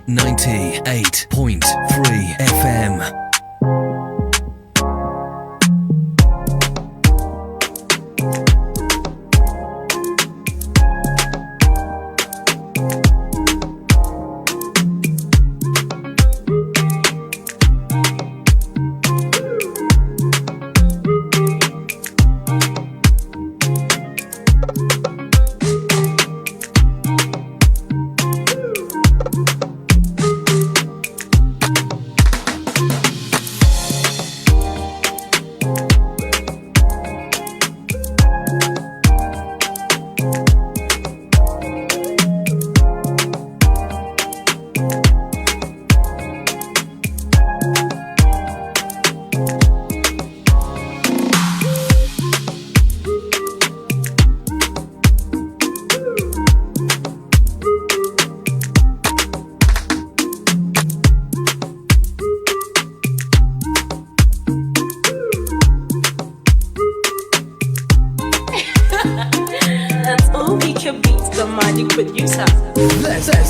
98.3 FM.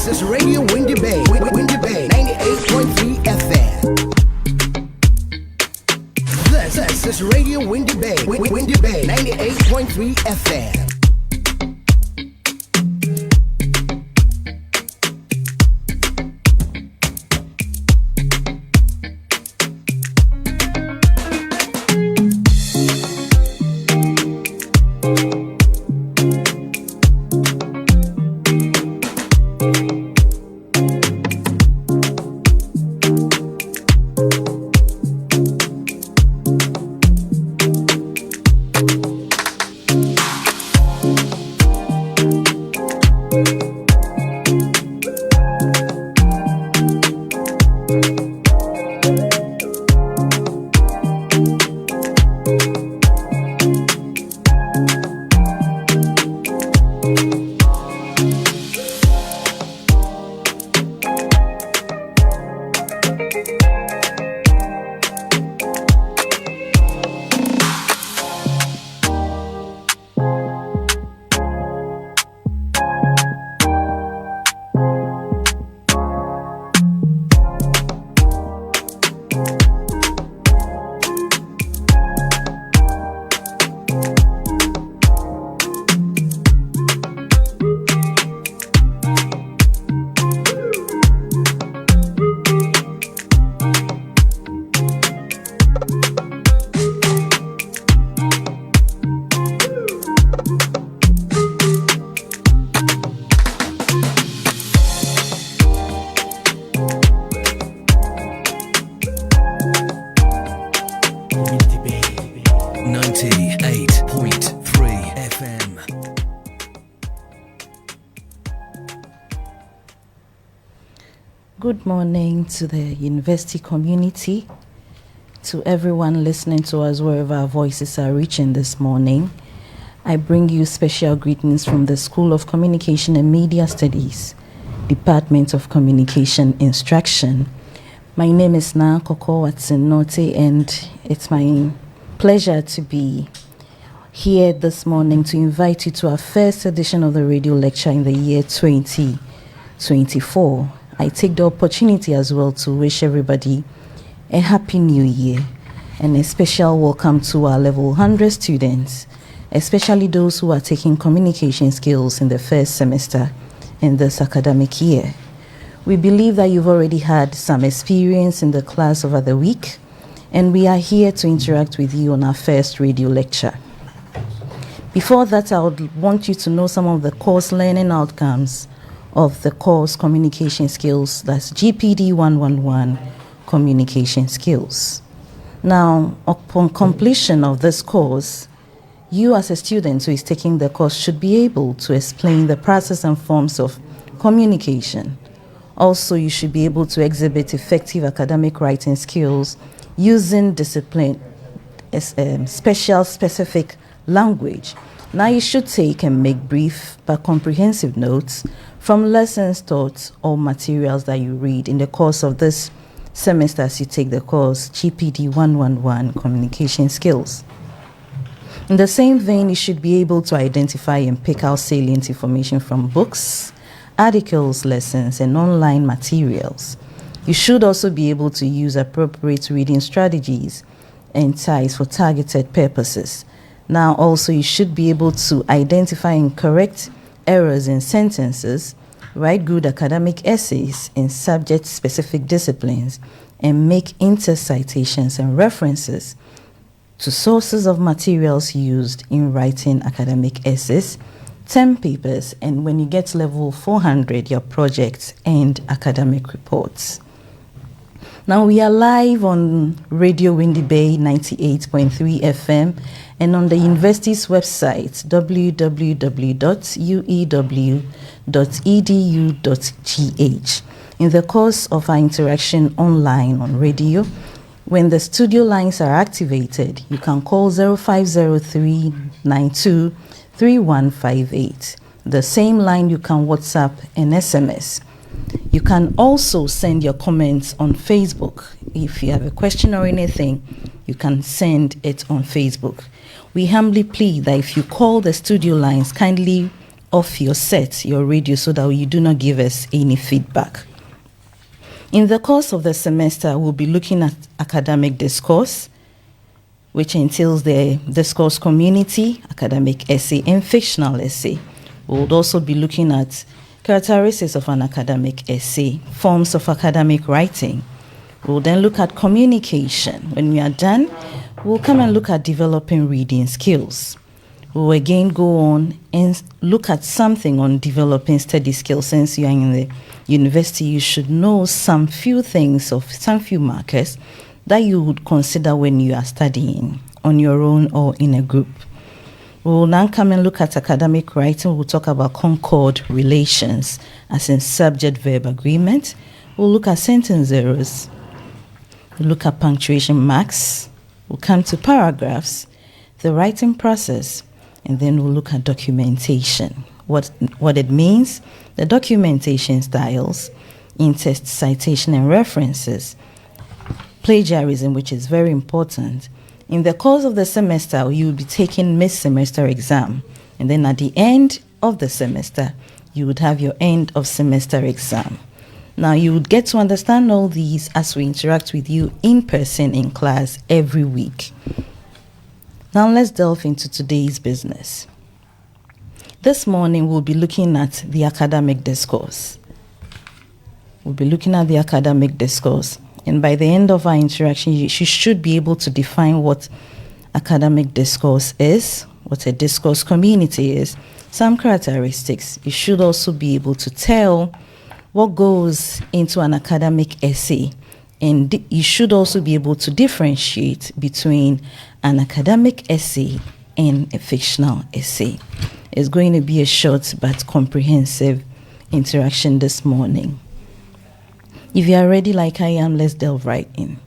This is Radio Winneb, Winneb 98.3 FM. This is Radio Winneb, Winneb 98.3 FM. Good morning to the university community, to everyone listening to us wherever our voices are reaching this morning. I bring you special greetings from the School of Communication and Media Studies, Department of Communication Instruction. My name is Korkor at Nortey, and it's my pleasure to be here this morning to invite you to our first edition of the radio lecture in the year 2024. I take the opportunity as well to wish everybody a happy new year and a special welcome to our level 100 students, especially those who are taking communication skills in the first semester in this academic year. We believe that you've already had some experience in the class over the week, and we are here to interact with you on our first radio lecture. Before that, I would want you to know some of the course learning outcomes of the course Communication Skills, that's GPD 111 Communication Skills. Now, upon completion of this course, you as a student who is taking the course should be able to explain the process and forms of communication. Also, you should be able to exhibit effective academic writing skills using specific language. Now, you should take and make brief but comprehensive notes from lessons taught or materials that you read in the course of this semester as you take the course GPD 111 Communication Skills. In the same vein, you should be able to identify and pick out salient information from books, articles, lessons, and online materials. You should also be able to use appropriate reading strategies and ties for targeted purposes. Now, also, you should be able to identify and correct errors in sentences, write good academic essays in subject-specific disciplines, and make inter-citations and references to sources of materials used in writing academic essays, term papers, and when you get to level 400, your projects and academic reports. Now we are live on Radio Winneb 98.3 FM and on the university's website www.uew.edu.gh. In the course of our interaction online on radio, when the studio lines are activated, you can call 0503 92 3158. The same line you can WhatsApp and SMS. You can also send your comments on Facebook. If you have a question or anything, you can send it on Facebook. We humbly plead that if you call the studio lines, kindly off your set, your radio, so that you do not give us any feedback. In the course of the semester, we'll be looking at academic discourse, which entails the discourse community, academic essay, and fictional essay. We'll also be looking at characteristics of an academic essay, forms of academic writing. We'll then look at communication. When we are done, we'll come and look at developing reading skills. We'll again go on and look at something on developing study skills. Since you are in the university, you should know some few things of some few markers that you would consider when you are studying on your own or in a group. We'll now come and look at academic writing. We'll talk about concord relations, as in subject-verb agreement. We'll look at sentence errors. We'll look at punctuation marks. We'll come to paragraphs, the writing process, and then we'll look at documentation. What it means, the documentation styles, in-text citation and references, plagiarism, which is very important. In the course of the semester, you will be taking mid-semester exam. And then at the end of the semester, you would have your end of semester exam. Now, you would get to understand all these as we interact with you in person in class every week. Now, let's delve into today's business. This morning, we'll be looking at the academic discourse. And by the end of our interaction, you should be able to define what academic discourse is, what a discourse community is, some characteristics. You should also be able to tell what goes into an academic essay. And you should also be able to differentiate between an academic essay and a fictional essay. It's going to be a short but comprehensive interaction this morning. If you are ready like I am, let's delve right in.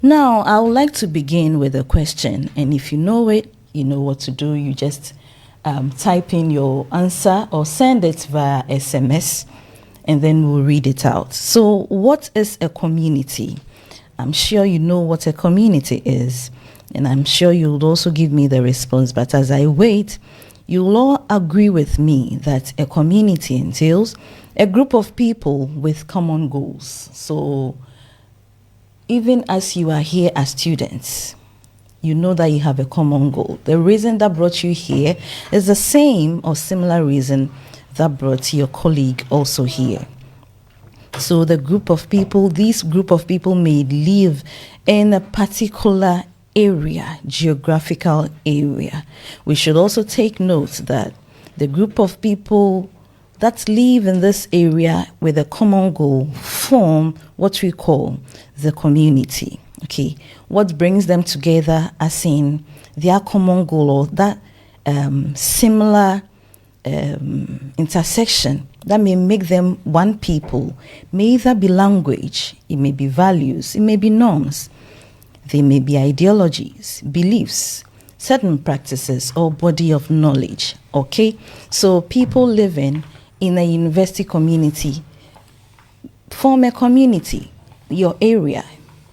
Now, I would like to begin with a question. And if you know it, you know what to do. You just type in your answer or send it via SMS, and then we'll read it out. So, what is a community? I'm sure you know what a community is. And I'm sure you'll also give me the response. But as I wait, you'll all agree with me that a community entails a group of people with common goals. So even as you are here as students, you know that you have a common goal. The reason that brought you here is the same or similar reason that brought your colleague also here. So this group of people may live in a particular area, geographical area. We should also take note that the group of people that live in this area with a common goal form what we call the community. Okay, what brings them together as in their common goal or that similar intersection that may make them one people may either be language, it may be values, it may be norms, they may be ideologies, beliefs, certain practices or body of knowledge. Okay, so people living in a university community form a community. Your area,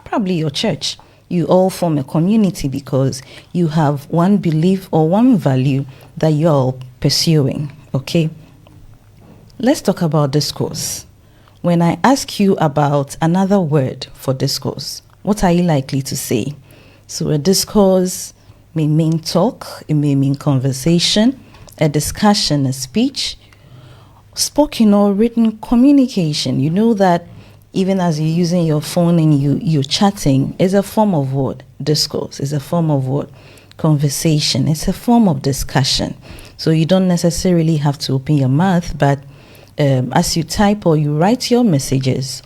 probably your church, you all form a community because you have one belief or one value that you're pursuing. Okay, Let's talk about discourse. When I ask you about another word for discourse, what are you likely to say? So a discourse may mean talk, it may mean conversation, a discussion, a speech, spoken or written communication. You know that even as you're using your phone and you're chatting, is a form of what? Discourse. Is a form of what? Conversation. It's a form of discussion. So you don't necessarily have to open your mouth, but as you type or you write your messages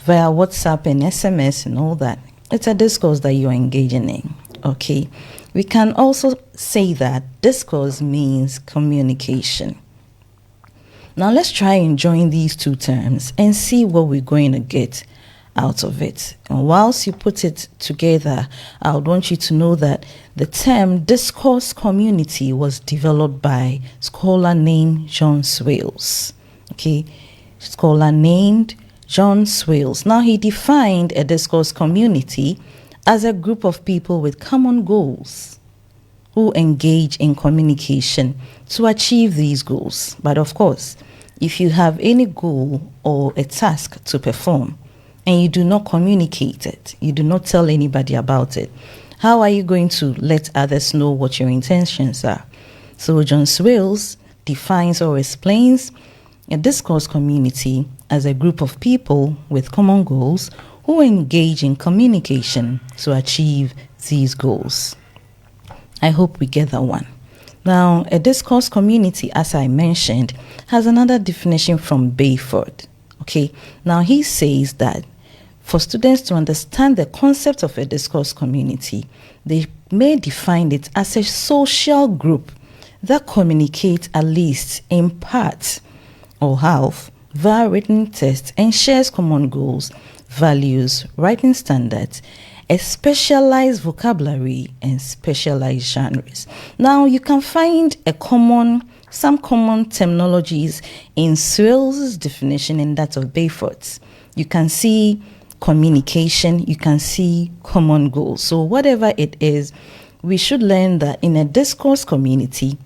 via WhatsApp and SMS and all that, it's a discourse that you're engaging in. Okay. We can also say that discourse means communication. Now let's try and join these two terms and see what we're going to get out of it. And whilst you put it together, I would want you to know that the term discourse community was developed by a scholar named John Swales. Okay, scholar named John Swales. Now he defined a discourse community as a group of people with common goals who engage in communication to achieve these goals. But of course, if you have any goal or a task to perform and you do not communicate it, you do not tell anybody about it, how are you going to let others know what your intentions are? So John Swales defines or explains a discourse community as a group of people with common goals who engage in communication to achieve these goals. I hope we get that one. Now, a discourse community, as I mentioned, has another definition from Bayford. Okay, now he says that for students to understand the concept of a discourse community, they may define it as a social group that communicates at least in part or half via written text and shares common goals, values, writing standards, a specialized vocabulary and specialized genres. Now you can find some common terminologies in Swales' definition and that of Bayford's. You can see communication, you can see common goals. So whatever it is, we should learn that in a discourse community,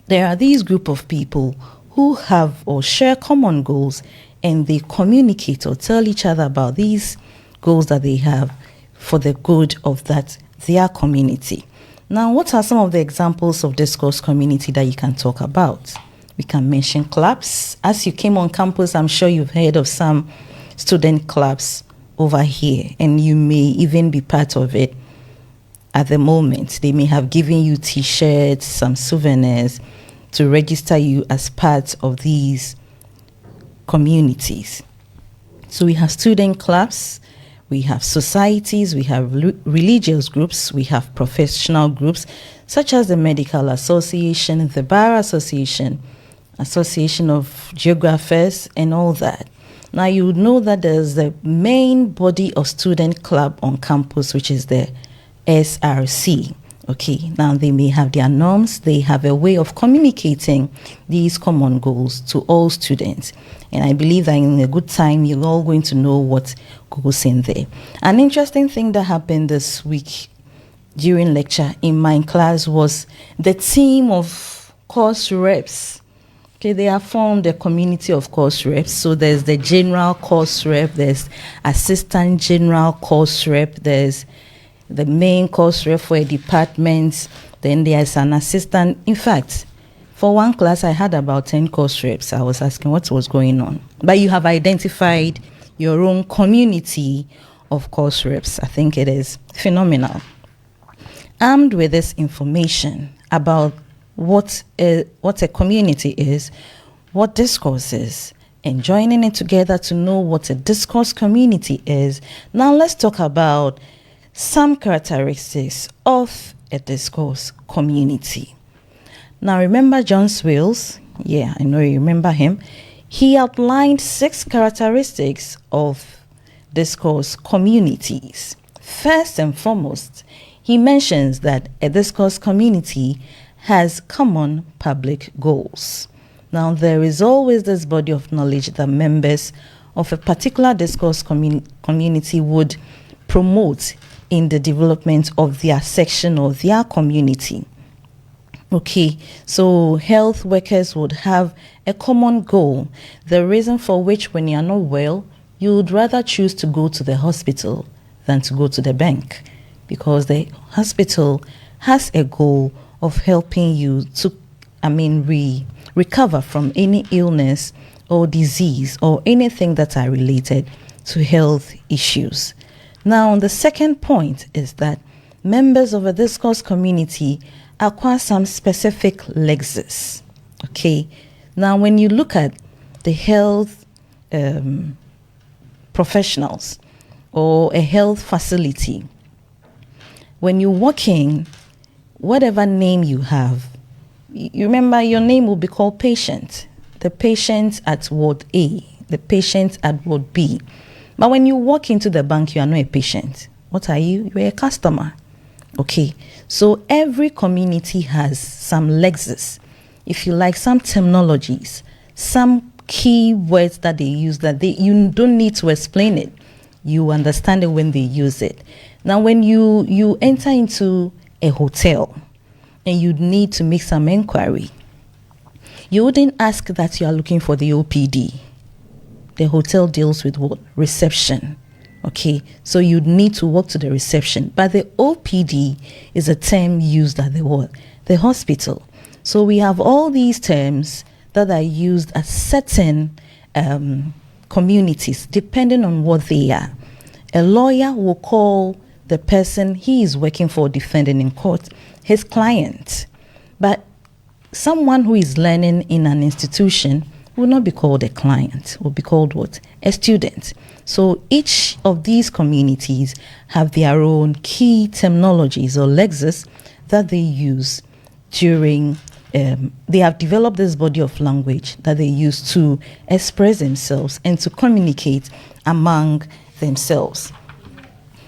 there are these group of people who have or share common goals and they communicate or tell each other about these goals that they have for the good of their community. Now, what are some of the examples of discourse community that you can talk about? We can mention clubs. As you came on campus, I'm sure you've heard of some student clubs over here, and you may even be part of it at the moment. They may have given you t-shirts, some souvenirs to register you as part of these communities. So we have student clubs, we have societies, we have religious groups, we have professional groups such as the Medical Association, the Bar Association, Association of Geographers, and all that. Now you would know that there's the main body of student club on campus, which is the SRC. Okay, now they may have their norms, they have a way of communicating these common goals to all students. And I believe that in a good time, you're all going to know what goes in there. An interesting thing that happened this week during lecture in my class was the team of course reps. Okay, they have formed a community of course reps. So there's the general course rep, there's assistant general course rep, there's the main course rep for a department, then there's an assistant. In fact, for one class, I had about 10 course reps. I was asking what was going on. But you have identified your own community of course reps. I think it is phenomenal. Armed with this information about what a community is, what discourse is, and joining it together to know what a discourse community is, now let's talk about some characteristics of a discourse community. Now remember John Swales? Yeah, I know you remember him. He outlined 6 characteristics of discourse communities. First and foremost, he mentions that a discourse community has common public goals. Now there is always this body of knowledge that members of a particular discourse community would promote in the development of their section or their community. Okay, so health workers would have a common goal. The reason for which when you are not well, you would rather choose to go to the hospital than to go to the bank, because the hospital has a goal of helping you to, recover from any illness or disease or anything that are related to health issues. Now, the second point is that members of a discourse community acquire some specific lexis. Okay, now when you look at the health professionals or a health facility, when you walk in, whatever name you have, you remember your name will be called patient. The patient at ward A, the patient at ward B. But when you walk into the bank, you are not a patient. What are you? You are a customer. Okay, so every community has some lexis, if you like, some terminologies, some key words that they use that you don't need to explain it. You understand it when they use it. Now, when you enter into a hotel and you need to make some inquiry, you wouldn't ask that you are looking for the OPD. The hotel deals with what? Reception. Okay, so you'd need to walk to the reception. But the OPD is a term used at the what? The hospital. So we have all these terms that are used at certain communities, depending on what they are. A lawyer will call the person he is working for, defending in court, his client. But someone who is learning in an institution will not be called a client, will be called what? A student. So each of these communities have their own key terminologies or lexis that they use during, they have developed this body of language that they use to express themselves and to communicate among themselves.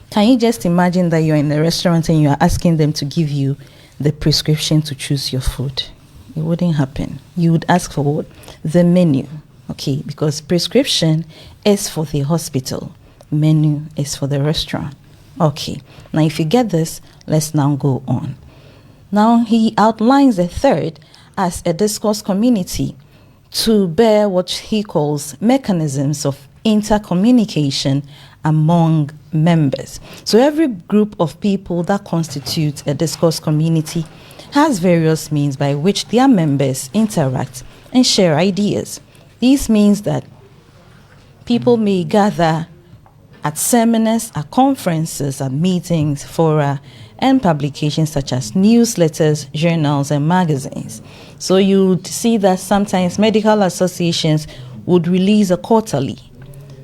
Can you just imagine that you're in a restaurant and you are asking them to give you the prescription to choose your food? It wouldn't happen. You would ask for what? The menu. Okay, because prescription is for the hospital, menu is for the restaurant. Okay, now if you get this, let's now go on. Now he outlines the third as a discourse community to bear what he calls mechanisms of intercommunication among members. So every group of people that constitutes a discourse community has various means by which their members interact and share ideas. This means that people may gather at seminars, at conferences, at meetings, fora, and publications such as newsletters, journals, and magazines. So you would see that sometimes medical associations would release a quarterly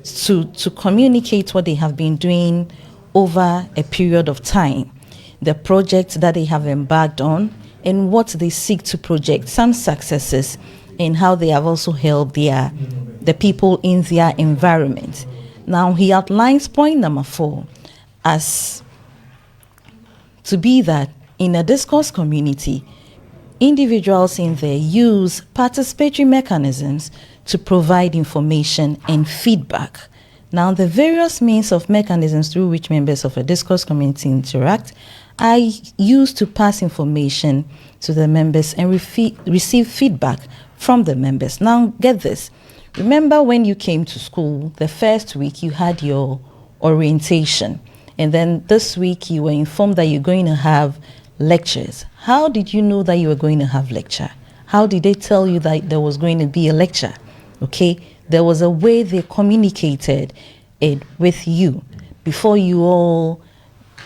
to communicate what they have been doing over a period of time, the projects that they have embarked on, and what they seek to project, some successes, and how they have also helped the people in their environment. Now he outlines point number 4 as to be that in a discourse community, individuals in there use participatory mechanisms to provide information and feedback. Now, the various means of mechanisms through which members of a discourse community interact are used to pass information to the members and receive feedback from the members. Now, get this. Remember when you came to school, the first week you had your orientation, and then this week you were informed that you're going to have lectures. How did you know that you were going to have lecture? How did they tell you that there was going to be a lecture? Okay, there was a way they communicated it with you before you all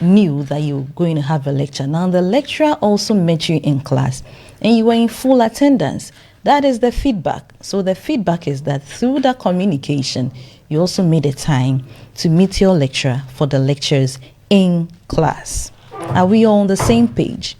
knew that you were going to have a lecture. Now, the lecturer also met you in class and you were in full attendance. That is the feedback. So the feedback is that through that communication, you also made a time to meet your lecturer for the lectures in class. Are we all on the same page?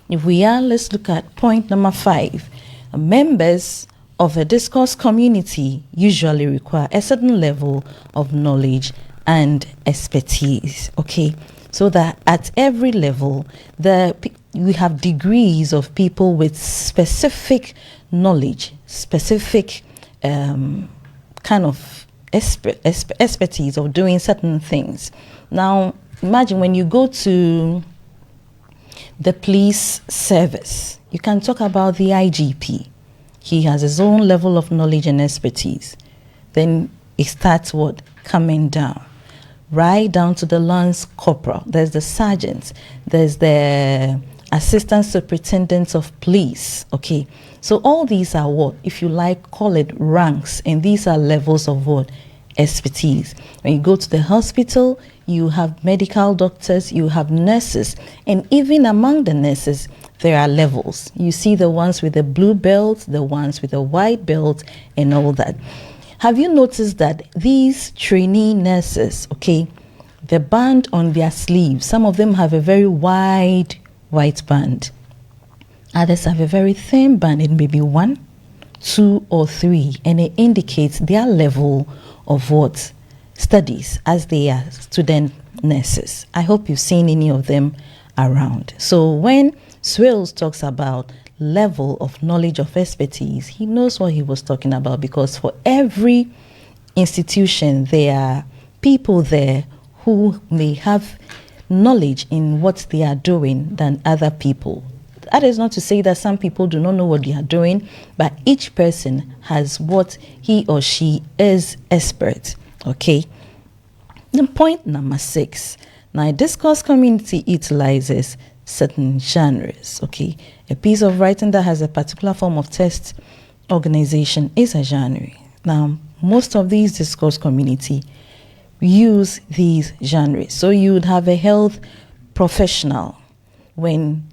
If we are, let's look at point number 5. Members of a discourse community usually require a certain level of knowledge and expertise. Okay, so that at every level, we have degrees of people with specific knowledge, specific kind of expertise of doing certain things. Now, imagine when you go to the police service. You can talk about the IGP. He has his own level of knowledge and expertise. Then it starts what? Coming down. Right down to the lance corporal. There's the sergeant. There's the assistant superintendent of police. Okay. So all these are what? If you like, call it ranks. And these are levels of what? Expertise. When you go to the hospital, you have medical doctors, you have nurses. And even among the nurses, there are levels. You see the ones with the blue belt, the ones with the white belt, and all that. Have you noticed that these trainee nurses, okay, the band on their sleeves, some of them have a very wide white band. Others have a very thin band, it may be 1, 2, or 3, and it indicates their level of what? Studies, as they are student nurses. I hope you've seen any of them around. So when Swales talks about level of knowledge of expertise, he knows what he was talking about, because for every institution there are people there who may have knowledge in what they are doing than other people. That is not to say that some people do not know what they are doing, but each person has what he or she is expert. Okay. Then point number 6. Now, a discourse community utilizes certain genres. Okay. A piece of writing that has a particular form of text organization is a genre. Now, most of these discourse community use these genres. So you would have a health professional when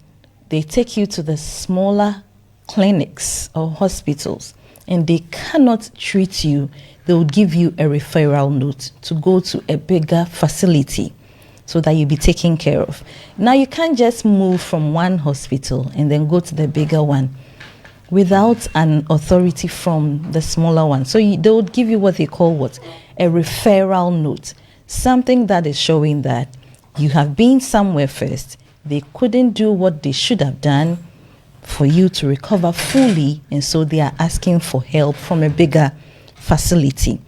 they take you to the smaller clinics or hospitals and they cannot treat you, they will give you a referral note to go to a bigger facility so that you'll be taken care of. Now, you can't just move from one hospital and then go to the bigger one without an authority from the smaller one. So they would give you what they call what? A referral note. Something that is showing that you have been somewhere first. They couldn't do what they should have done for you to recover fully, and so they are asking for help from a bigger facility.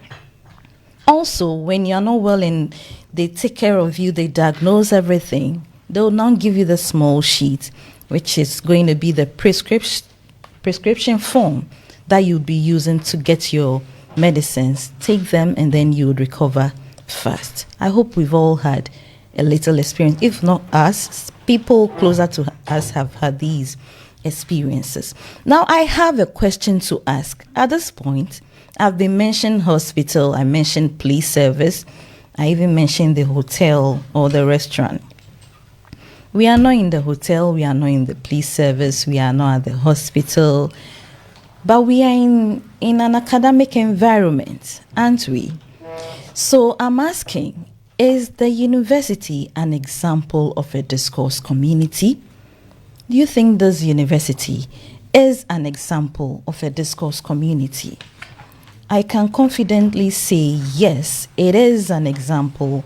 Also, when you're not well and they take care of you, they diagnose everything, they'll now give you the small sheet, which is going to be the prescription form that you'll be using to get your medicines. Take them and then you would recover fast. I hope we've all had a little experience. If not us, people closer to us have had these experiences. Now, I have a question to ask. At this point, I've been mentioned hospital, I mentioned police service, I even mentioned the hotel or the restaurant. We are not in the hotel, we are not in the police service, we are not at the hospital, but we are in an academic environment, aren't we? So I'm asking, is the university an example of a discourse community? Do you think this university is an example of a discourse community? I can confidently say yes, it is an example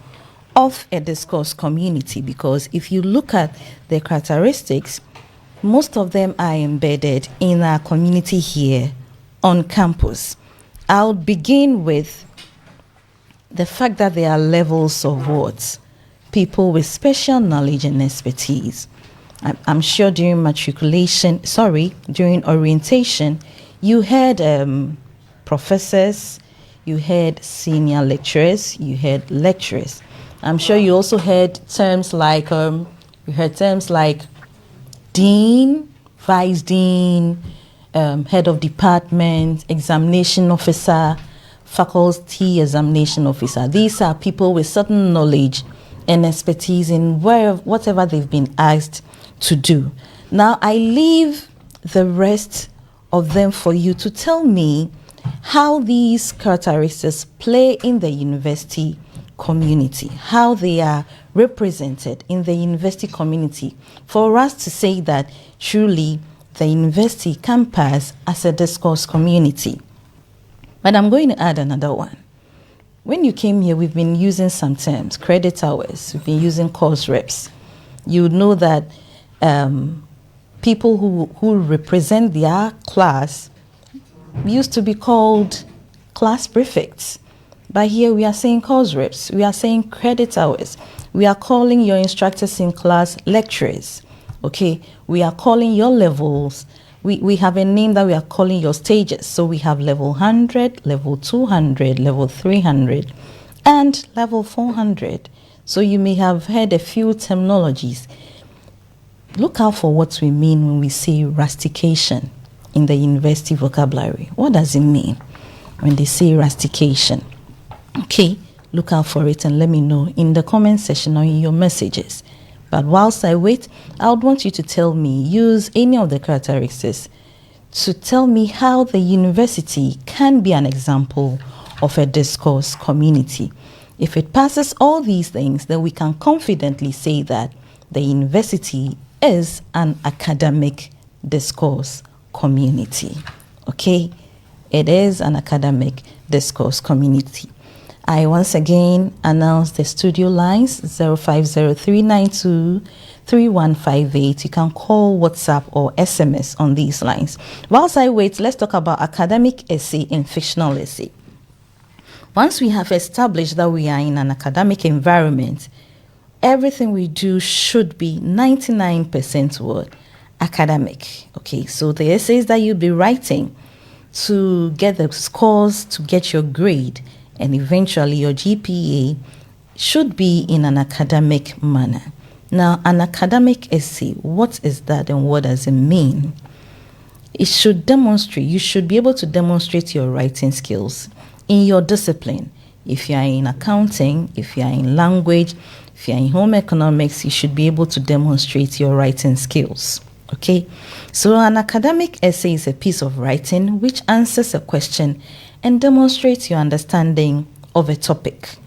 of a discourse community, because if you look at the characteristics, most of them are embedded in our community here on campus. I'll begin with the fact that there are levels of what? People with special knowledge and expertise. I'm sure during during orientation, you had professors, you had senior lecturers, you had lecturers. I'm sure you also heard terms like dean, vice dean, head of department, examination officer, faculty examination officer. These are people with certain knowledge and expertise in whatever they've been asked to do. Now, I leave the rest of them for you to tell me how these characteristics play in the university community, how they are represented in the university community, for us to say that truly the university can pass as a discourse community. But I'm going to add another one. When you came here, we've been using some terms, credit hours, we've been using course reps. You know that people who represent their class used to be called class prefects. But here we are saying course reps, we are saying credit hours, we are calling your instructors in class lecturers, Okay, we are calling your levels. We have a name that we are calling your stages. So we have level 100, level 200, level 300, and level 400. So you may have heard a few terminologies. Look out for what we mean when we say rustication in the university vocabulary. What does it mean when they say rustication? Okay, look out for it and let me know in the comment section or in your messages. But whilst I wait, I would want you to tell me, use any of the characteristics to tell me how the university can be an example of a discourse community. If it passes all these things, then we can confidently say that the university is an academic discourse community. Okay, it is an academic discourse community. I once again announce the studio lines 0503923158. You can call, WhatsApp, or SMS on these lines. Whilst I wait, let's talk about academic essay and fictional essay. Once we have established that we are in an academic environment, everything we do should be 99% word academic. Okay, so the essays that you'll be writing to get the scores, to get your grade, and eventually your GPA should be in an academic manner. Now, an academic essay, what is that and what does it mean? It should demonstrate, you should be able to demonstrate your writing skills in your discipline. If you are in accounting, if you are in language, if you are in home economics, you should be able to demonstrate your writing skills. Okay, so an academic essay is a piece of writing which answers a question and demonstrates your understanding of a topic.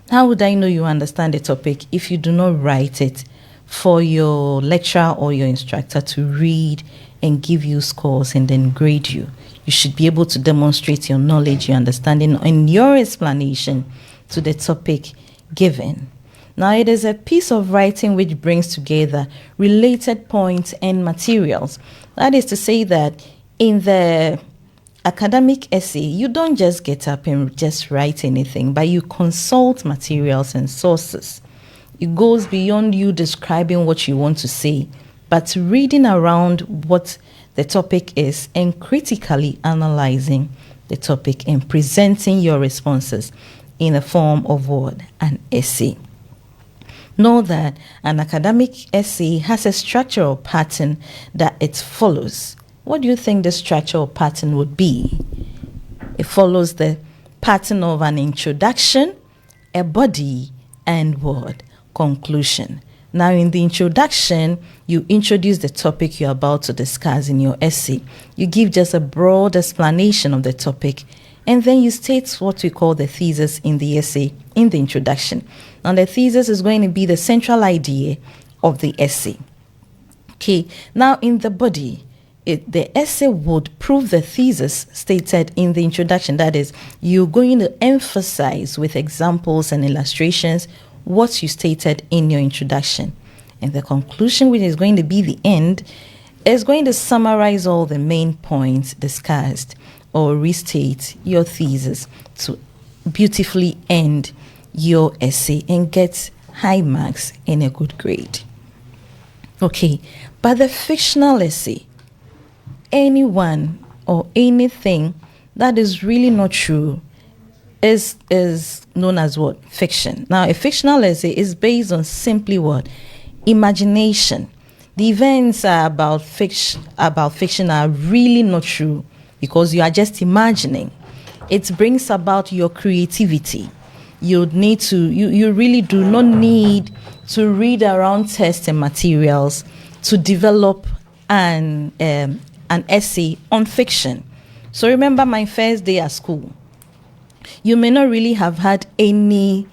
How would I know you understand a topic if you do not write it for your lecturer or your instructor to read and give you scores and then grade you? You should be able to demonstrate your knowledge, your understanding, and your explanation to the topic given. Now, it is a piece of writing which brings together related points and materials. That is to say that in the academic essay, you don't just get up and just write anything, but you consult materials and sources. It goes beyond you describing what you want to say, but reading around what the topic is and critically analyzing the topic and presenting your responses in the form of an essay. Know that an academic essay has a structure or pattern that it follows. What do you think the structure or pattern would be? It follows the pattern of an introduction, a body, and conclusion. Now, in the introduction, you introduce the topic you're about to discuss in your essay. You give just a broad explanation of the topic, and then you state what we call the thesis in the essay in the introduction. Now, the thesis is going to be the central idea of the essay. Okay, now in the body, the essay would prove the thesis stated in the introduction. That is, you're going to emphasize with examples and illustrations what you stated in your introduction. And the conclusion, which is going to be the end, is going to summarize all the main points discussed or restate your thesis to beautifully end your essay and get high marks and a good grade. Okay, but the fictional essay, anyone or anything that is really not true is known as fiction. Now, a fictional essay is based on simply imagination. The events about fiction are really not true because you are just imagining. It brings about your creativity. You really do not need to read around text and materials to develop an essay on fiction. So remember my first day at school. You may not really have had any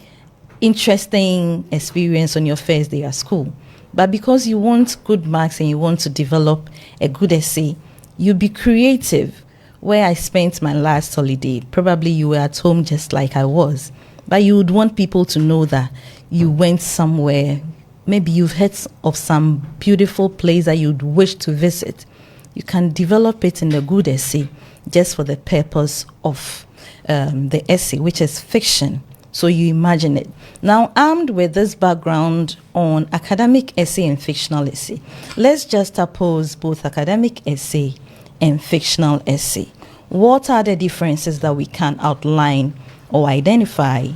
interesting experience on your first day at school, but because you want good marks and you want to develop a good essay, you be creative. Where I spent my last holiday, probably you were at home just like I was, but you would want people to know that you went somewhere. Maybe you've heard of some beautiful place that you'd wish to visit. You can develop it in a good essay just for the purpose of the essay, which is fiction. So you imagine it. Now, armed with this background on academic essay and fictional essay, let's just oppose both academic essay and fictional essay. What are the differences that we can outline or identify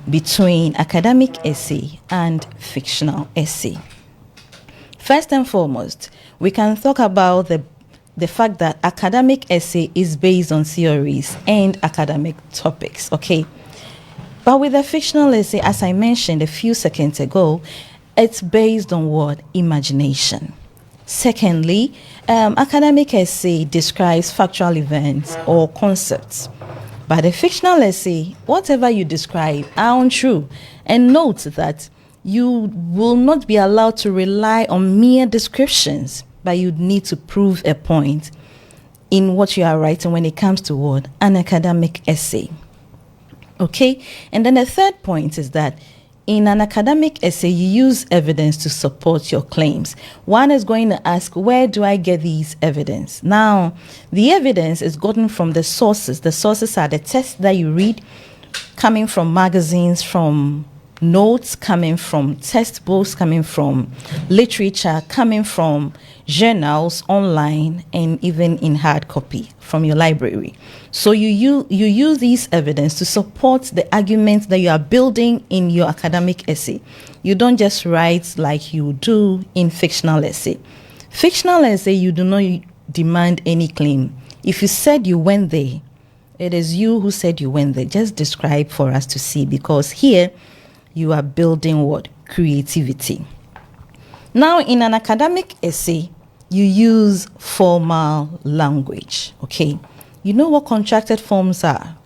between academic essay and fictional essay? First and foremost, we can talk about the fact that academic essay is based on theories and academic topics, okay? But with a fictional essay, as I mentioned a few seconds ago, it's based on what? Imagination. Secondly, academic essay describes factual events or concepts. But a fictional essay, whatever you describe are untrue. And note that you will not be allowed to rely on mere descriptions, but you need to prove a point in what you are writing when it comes to what? An academic essay. Okay? And then the third point is that in an academic essay, you use evidence to support your claims. One is going to ask, where do I get these evidence? Now, the evidence is gotten from the sources. The sources are the texts that you read, coming from magazines, from notes, coming from textbooks, coming from literature, coming from journals online, and even in hard copy from your library. So you use these evidence to support the arguments that you are building in your academic essay. You don't just write like you do in fictional essay. Fictional essay, you do not demand any claim. If you said you went there, it is you who said you went there. Just describe for us to see, because here you are building what? Creativity. Now, in an academic essay, you use formal language, okay? You know what contracted forms are.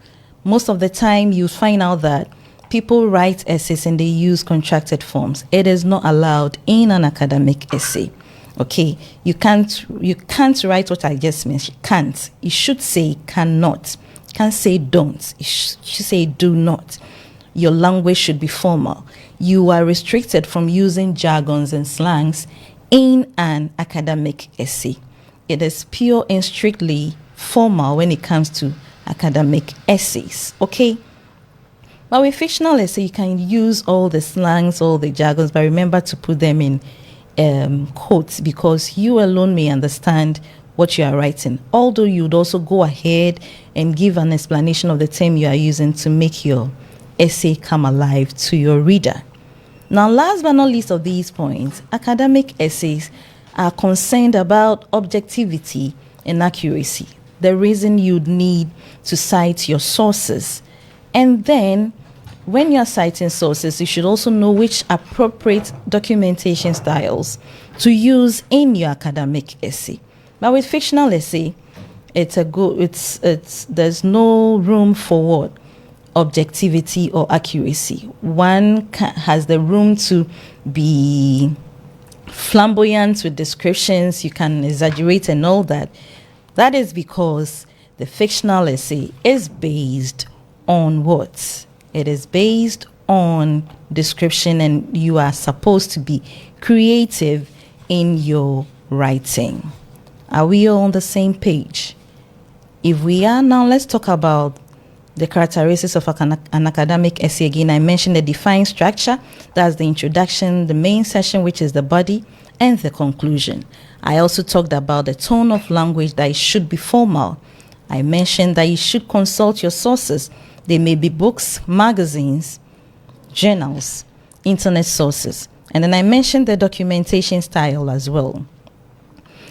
Most of the time, you find out that people write essays and they use contracted forms. It is not allowed in an academic essay, okay? You can't write what I just mentioned. Can't. You should say cannot. Can't say don't. You should say do not. Your language should be formal. You are restricted from using jargons and slangs in an academic essay. It is pure and strictly formal when it comes to academic essays, okay? But with fictional essay, you can use all the slangs, all the jargons, but remember to put them in quotes, because you alone may understand what you are writing. Although you would also go ahead and give an explanation of the term you are using to make your essay come alive to your reader. Now, last but not least of these points, academic essays are concerned about objectivity and accuracy. The reason you'd need to cite your sources. And then, when you're citing sources, you should also know which appropriate documentation styles to use in your academic essay. But with fictional essay, there's no room for what? Objectivity or accuracy. One has the room to be flamboyant with descriptions. You can exaggerate and all that. That is because the fictional essay is based on what? It is based on description, and you are supposed to be creative in your writing. Are we all on the same page? If we are, now let's talk about the characteristics of an academic essay. Again, I mentioned the defined structure. That's the introduction, the main section, which is the body, and the conclusion. I also talked about the tone of language, that it should be formal. I mentioned that you should consult your sources. They may be books, magazines, journals, internet sources. And then I mentioned the documentation style as well.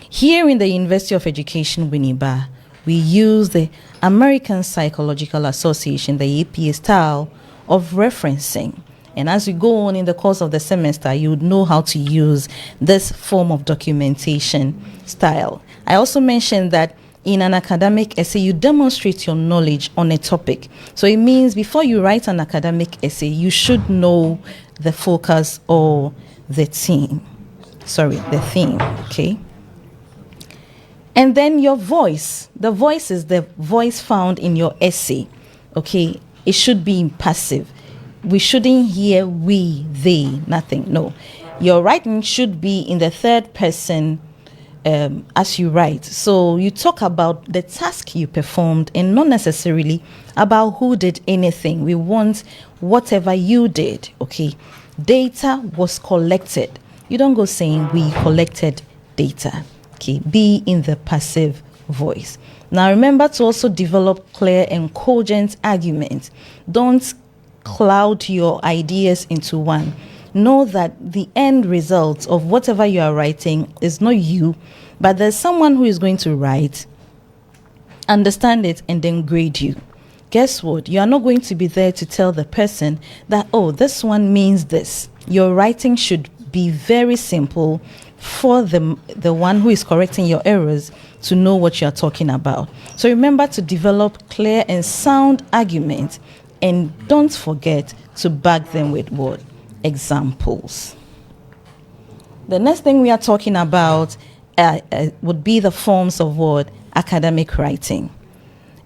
Here in the University of Education, Winneb, we use the American Psychological Association, the APA style of referencing. And as you go on in the course of the semester, you would know how to use this form of documentation style. I also mentioned that in an academic essay, you demonstrate your knowledge on a topic. So it means before you write an academic essay, you should know the focus or the theme. The theme, okay? And then your voice. The voice is the voice found in your essay, okay? It should be in passive. We shouldn't hear we, they, nothing. No. Your writing should be in the third person as you write. So you talk about the task you performed and not necessarily about who did anything. We want whatever you did. Okay. Data was collected. You don't go saying we collected data. Okay. Be in the passive voice. Now remember to also develop clear and cogent arguments. Don't cloud your ideas into one. Know that the end result of whatever you are writing is not you, but there's someone who is going to write, understand it, and then grade you. Guess what? You are not going to be there to tell the person that, oh, this one means this. Your writing should be very simple for the one who is correcting your errors to know what you are talking about. So remember to develop clear and sound arguments, and don't forget to back them with what? Examples. The next thing we are talking about would be the forms of what? Academic writing.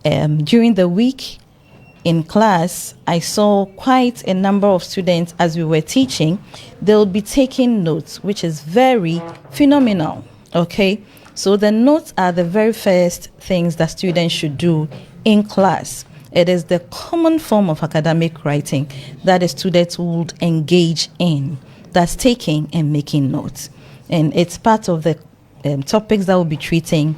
During the week in class, I saw quite a number of students as we were teaching. They'll be taking notes, which is very phenomenal. Okay, so the notes are the very first things that students should do in class. It is the common form of academic writing that the students would engage in. That's taking and making notes. And it's part of the topics that we'll be treating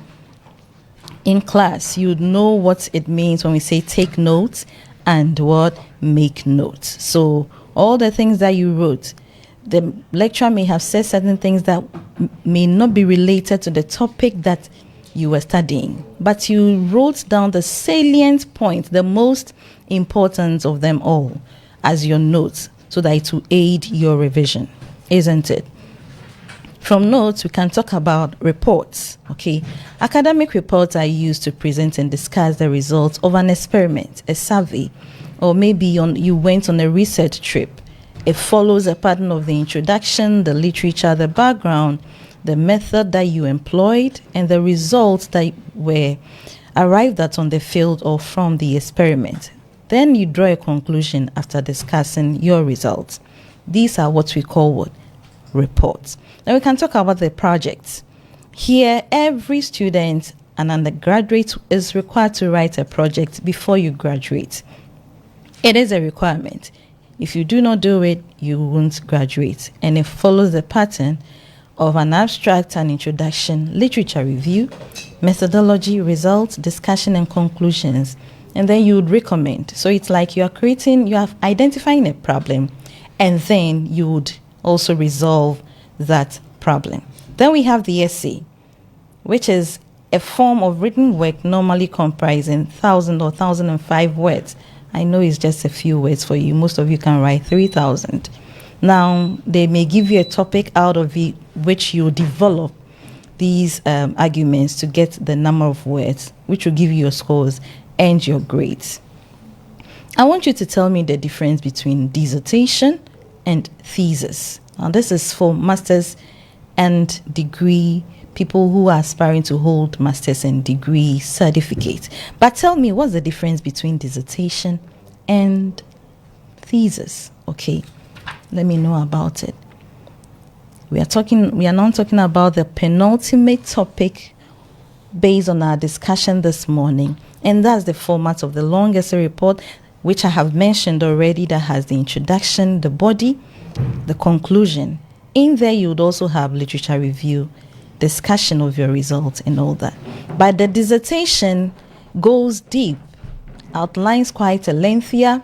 in class. You know what it means when we say take notes and what? Make notes. So all the things that you wrote, the lecturer may have said certain things that may not be related to the topic that you were studying, but you wrote down the salient points, the most important of them all, as your notes, so that it will aid your revision, isn't it? From notes, we can talk about reports. Okay, academic reports are used to present and discuss the results of an experiment, a survey, or maybe you went on a research trip. It follows a pattern of the introduction, the literature, the background, the method that you employed, and the results that were arrived at on the field or from the experiment. Then you draw a conclusion after discussing your results. These are what we call what? Reports. Now we can talk about the projects. Here, every student and undergraduate is required to write a project before you graduate. It is a requirement. If you do not do it, you won't graduate. And it follows the pattern of an abstract and introduction, literature review, methodology, results, discussion, and conclusions. And then you would recommend. So it's like you are identifying a problem, and then you would also resolve that problem. Then we have the essay, which is a form of written work normally comprising 1,000 or 1,005 words. I know it's just a few words for you. Most of you can write 3,000. Now, they may give you a topic out of it, which you develop these arguments to get the number of words, which will give you your scores and your grades. I want you to tell me the difference between dissertation and thesis. Now, this is for masters and degree people who are aspiring to hold masters and degree certificates. But tell me, what's the difference between dissertation and thesis? Okay, let me know about it. We are not talking about the penultimate topic based on our discussion this morning, and that's the format of the long essay report, which I have mentioned already, that has the introduction, the body, the conclusion. In there, you would also have literature review, discussion of your results, and all that. But the dissertation goes deep, outlines quite a lengthier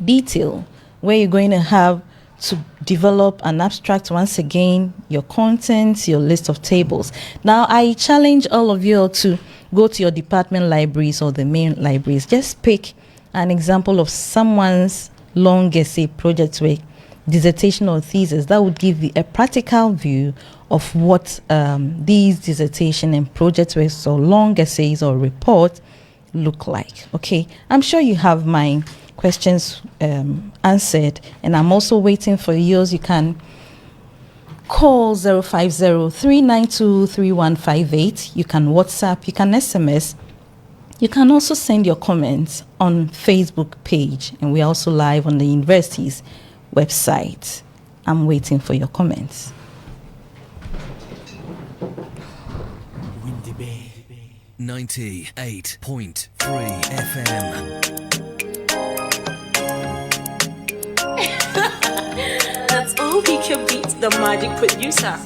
detail, where you're going to have to develop an abstract once again, your contents, your list of tables. Now, I challenge all of you to go to your department libraries or the main libraries. Just pick an example of someone's long essay, project work, dissertation or thesis that would give you a practical view of what these dissertation and project works or long essays or reports look like. Okay, I'm sure you have my questions answered, and I'm also waiting for yours. You can call 050-392-3158. You can WhatsApp, you can SMS. You can also send your comments on Facebook page, and we're also live on the university's website. I'm waiting for your comments. 98.3 FM. That's all he can beat, the magic producer.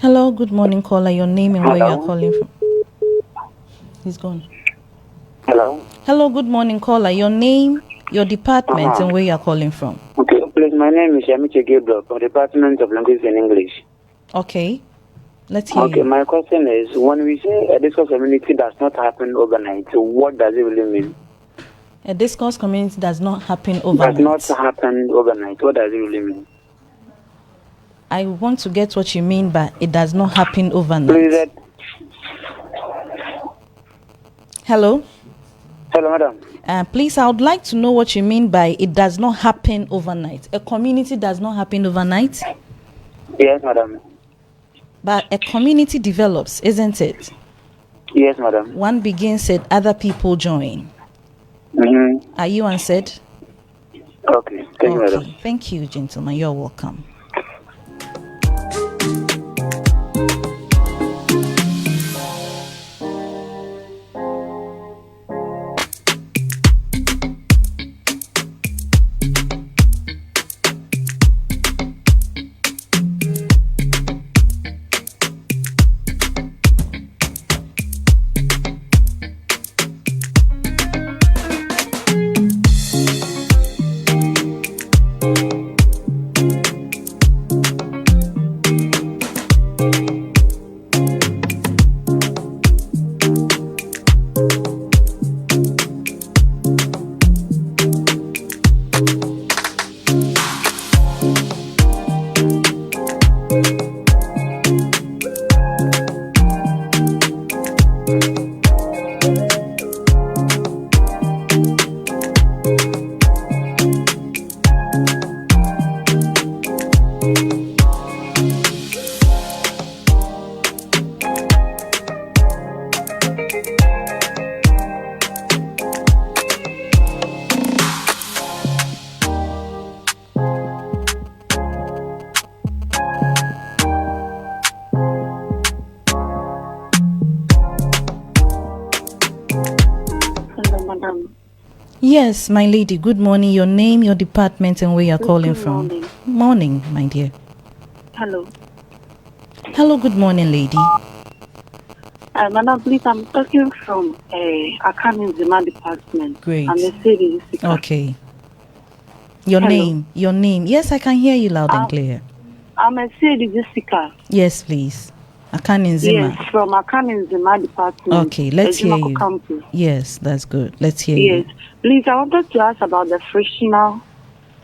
Hello, good morning, caller. Your name and where you are calling from. He's gone. Hello. Hello, good morning, caller. Your name, your department, and where you are calling from. Okay, please. My name is Yamiche Gabriel from the Department of Language and English. Okay, let's hear you. Okay, my question is: when we say a discourse community does not happen overnight, so what does it really mean? A discourse community does not happen overnight. Does not happen overnight. What does it really mean? I want to get what you mean by it does not happen overnight. Please. Hello? Hello, madam. Please, I would like to know what you mean by it does not happen overnight. A community does not happen overnight? Yes, madam. But a community develops, isn't it? Yes, madam. One begins it, other people join. Mm-hmm. Are you answered? Okay, thank you, madam. Thank you, gentlemen. You're welcome. Yes, my lady. Good morning. Your name, your department, and where you're calling from. Morning, my dear. Hello. Hello, good morning, lady. Madam, please, I'm talking from accounting department. Great. I'm a city. Okay. Your name. Yes, I can hear you loud and clear. I'm a city Jessica. Yes, please. Accounting Zima. Yes, from accounting department. Okay, let's hear you. Campus. Yes, that's good. Let's hear you. Yes. Please, I wanted to ask about the fictional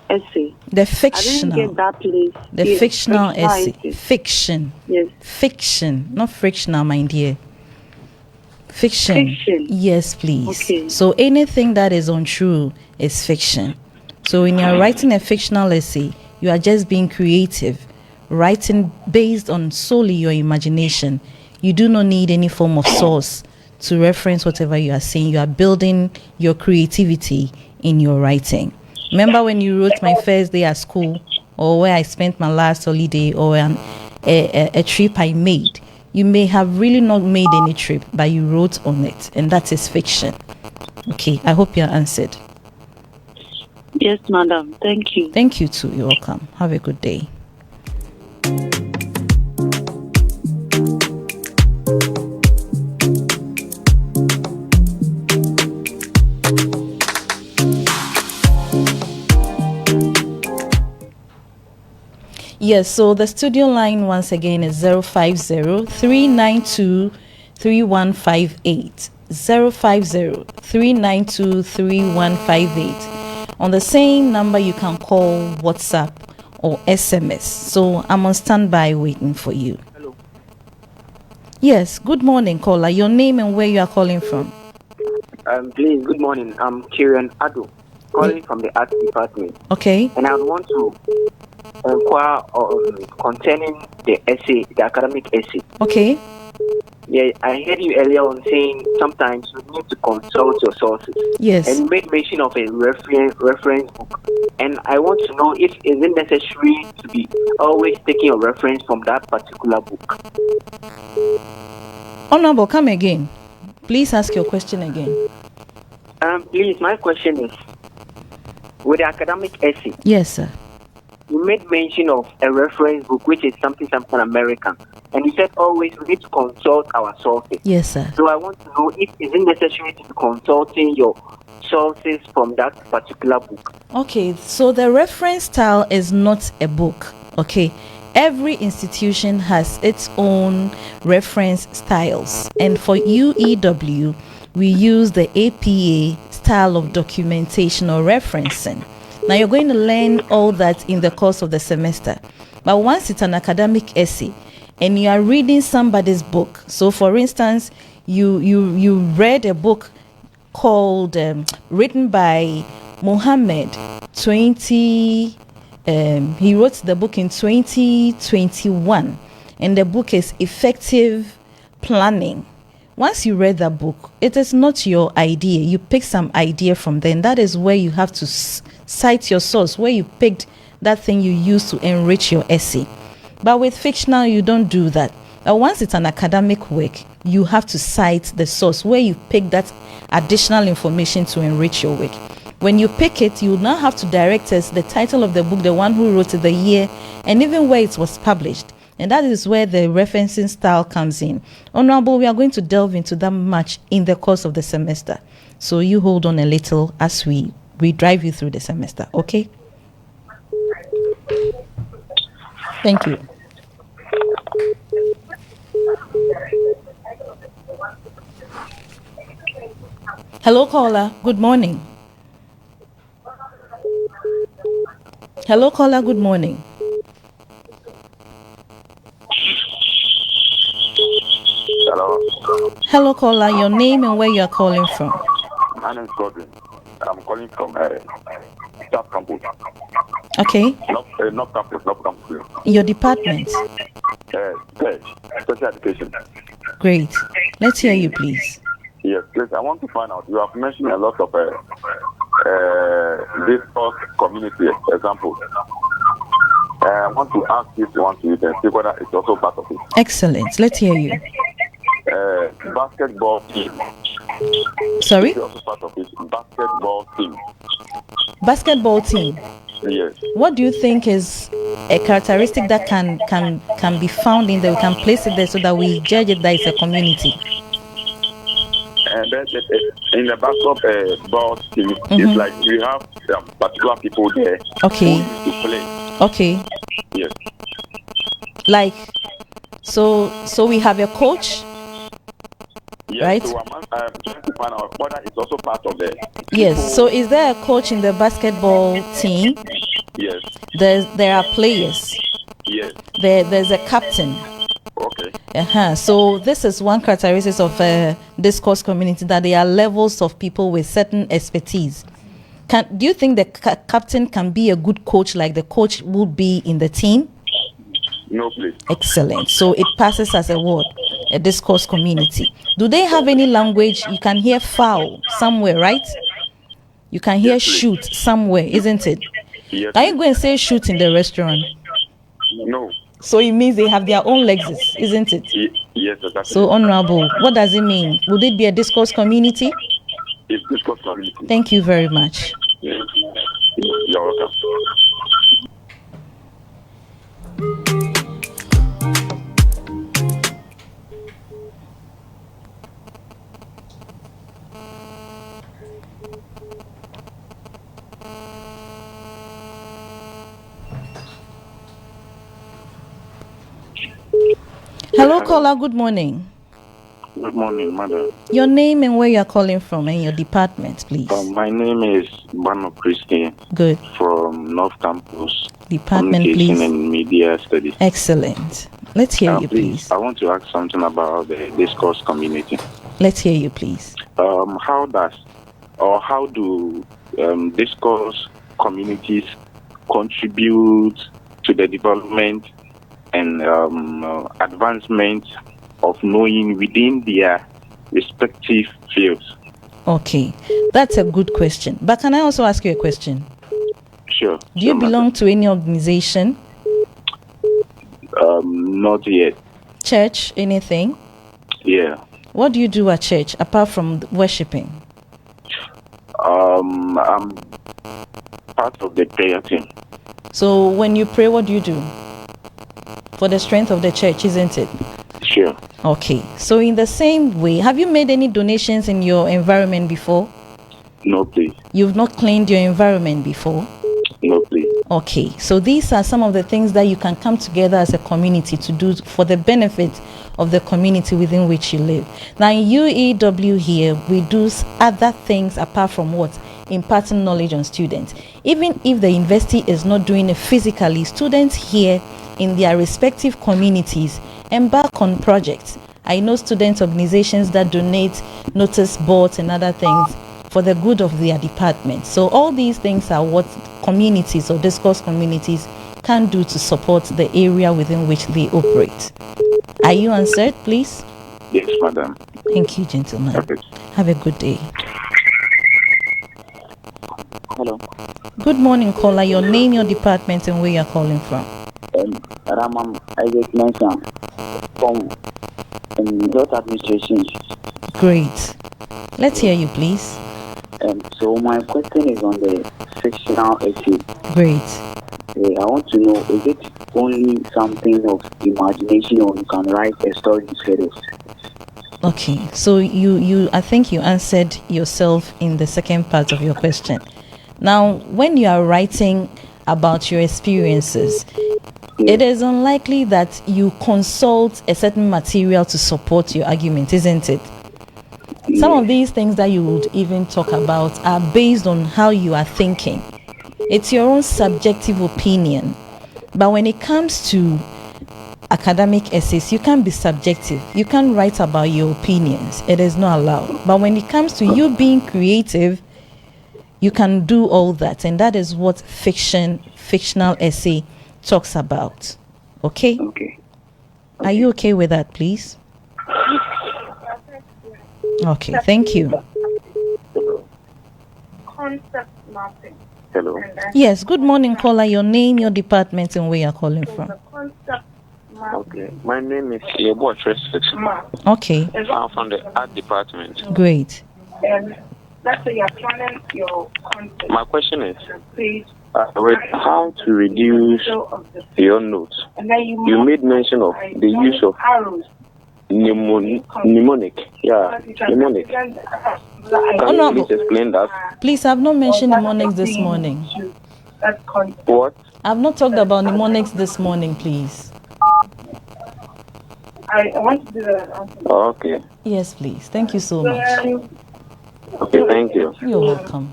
essay. The fictional. I didn't get that, please. The yes, fictional essay. Fiction. Yes. Fiction, not frictional, my dear. Fiction. Yes, please. Okay. So anything that is untrue is fiction. So when you're writing a fictional essay, you are just being creative, writing based on solely your imagination. You do not need any form of source to reference whatever you are saying. You are building your creativity in your writing. Remember when you wrote My First Day at School, or where I spent my last holiday, or a trip I made? You may have really not made any trip, but you wrote on it, and that is fiction. Okay, I hope you're answered. Yes, madam. Thank you. Thank you too. You're welcome. Have a good day. Yes, so the studio line once again is 050-392-3158. 050-392-3158. On the same number, you can call, WhatsApp, or SMS. So I'm on standby waiting for you. Hello. Yes, good morning, caller. Your name and where you are calling from. Please, good morning. I'm Kieran Ado, calling from the Arts Department. Okay. And I want to inquire concerning the essay, the academic essay. Okay. Yeah, I heard you earlier on saying sometimes you need to consult your sources. Yes. And you made mention of a reference book. And I want to know if is it necessary to be always taking a reference from that particular book. Honorable, come again. Please ask your question again. Please, my question is, with the academic essay, Yes, sir. you made mention of a reference book, which is something American. And you said always we need to consult our sources. Yes, sir. So I want to know if is it necessary to be consulting your sources from that particular book. Okay, so the reference style is not a book. Okay, every institution has its own reference styles, and for UEW, we use the APA style of documentation or referencing. Now you're going to learn all that in the course of the semester, but once it's an academic essay and you are reading somebody's book, so for instance, you read a book called written by Muhammad 20 he wrote the book in 2021, and the book is Effective Planning. Once you read that book, it is not your idea. You pick some idea from there, and that is where you have to cite your source, where you picked that thing you use to enrich your essay. But with fictional, you don't do that. Once it's an academic work, you have to cite the source where you pick that additional information to enrich your work. When you pick it, you now have to direct us the title of the book, the one who wrote it, the year, and even where it was published. And that is where the referencing style comes in. Honorable, we are going to delve into that much in the course of the semester. So you hold on a little as we drive you through the semester, okay? Thank you. Hello, caller. Good morning. Hello, caller. Good morning. Hello. Hello, caller. Your name and where you are calling from. My name is Godwin. I'm calling from South Campus. Okay. Not campus. Your department. Special education. Great. Let's hear you, please. Yes, please. I want to find out. You have mentioned a lot of discourse community examples. I want to ask you if you want to use and see whether it's also part of it. Excellent. Let's hear you. Basketball team. Sorry? It's also part of it. Basketball team. Basketball team. Yes. What do you think is a characteristic that can be found in there? We can place it there so that we judge it that it's a community. And then in the basketball team, it's like we have particular people there. Okay. Who to play. Okay. Yes. Like, so we have a coach. Yes, right? So I'm trying to find out whether it's also part of the. Yes. So is there a coach in the basketball team? Yes. There are players. Yes. There's a captain. Okay. So this is one characteristic of a discourse community, that there are levels of people with certain expertise. Do you think the captain can be a good coach like the coach would be in the team? No, please. Excellent. So it passes as a word, a discourse community. Do they have any language? You can hear foul somewhere, right? You can hear shoot somewhere, isn't it? Yes. Can you go and say shoot in the restaurant? No. So it means they have their own legs, isn't it? Yes, exactly. So honorable, what does it mean? Would it be a discourse community? It's discourse community. Thank you very much. Yeah. You're welcome. Hello, caller. Good morning. Good morning, madam. Your name and where you are calling from and your department, please. My name is Bano Christian. Good. From North Campus. Department, Communication please. and Media Studies. Excellent. Let's hear you, please. I want to ask something about the discourse community. Let's hear you, please. How do discourse communities contribute to the development and advancement of knowing within their respective fields? Okay, that's a good question. But can I also ask you a question? Sure. Do you belong to any organization? Not yet. Church, anything? Yeah. What do you do at church apart from worshiping? I'm part of the prayer team. So when you pray, what do you do? For the strength of the church, isn't it? Sure. Okay, so in the same way, have you made any donations in your environment before? No, please. You've not cleaned your environment before? No, please. Okay, so these are some of the things that you can come together as a community to do for the benefit of the community within which you live. Now in UEW here, we do other things apart from what? Imparting knowledge on students. Even if the university is not doing it physically, students here in their respective communities embark on projects. I know student organizations that donate notice boards and other things for the good of their department. So all these things are what communities or discourse communities can do to support the area within which they operate. Are you answered, please? Yes, madam. Thank you, gentlemen. Okay. Have a good day. Hello. Good morning, caller. Your name, your department, and where you're calling from. Ramam Isaac Mensa from Health Administration. Great. Let's hear you, please. So my question is on the fictional essay. Great. I want to know, is it only something of imagination or you can write a story instead of? Okay, so you I think you answered yourself in the second part of your question. Now, when you are writing about your experiences, it is unlikely that you consult a certain material to support your argument, isn't it? Some of these things that you would even talk about are based on how you are thinking. It's your own subjective opinion. But when it comes to academic essays, you can't be subjective. You can't write about your opinions. It is not allowed. But when it comes to you being creative, you can do all that. And that is what fictional essay talks about. Okay? Okay. Are you okay with that, please? Okay, thank you. Concept mapping. Hello. Yes, good morning, caller. Your name, your department, and where you're calling from. Okay. My name is Yebo Tresfix. Okay, I'm from the art department. great. Let's say you're planning your concept. My question is, Page how to reduce your notes? and then You made mention of the use of arrows. mnemonic. Yeah, mnemonic. Can no. you please explain that? Please, I've not mentioned mnemonics this morning. That's concept. What? I've not talked about mnemonics this morning, please. I want to do that. Okay. Yes, please. Thank you so much. Okay, thank you. You're welcome.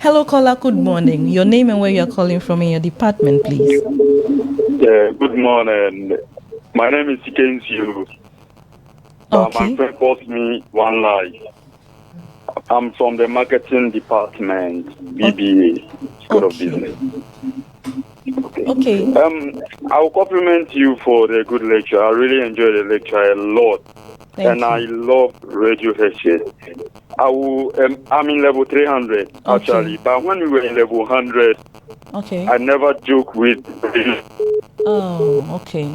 Hello, caller. Good morning. Your name and where you are calling from in your department, please. Good morning. My name is Kensu. Okay. My friend calls me one lie. I'm from the marketing department, BBA, School of Business. Okay. I will compliment you for the good lecture. I really enjoyed the lecture a lot. Thank you. I love Radio Heshe. I'm in level 300 actually, but when we were in level 100, I never joke with. Oh, okay.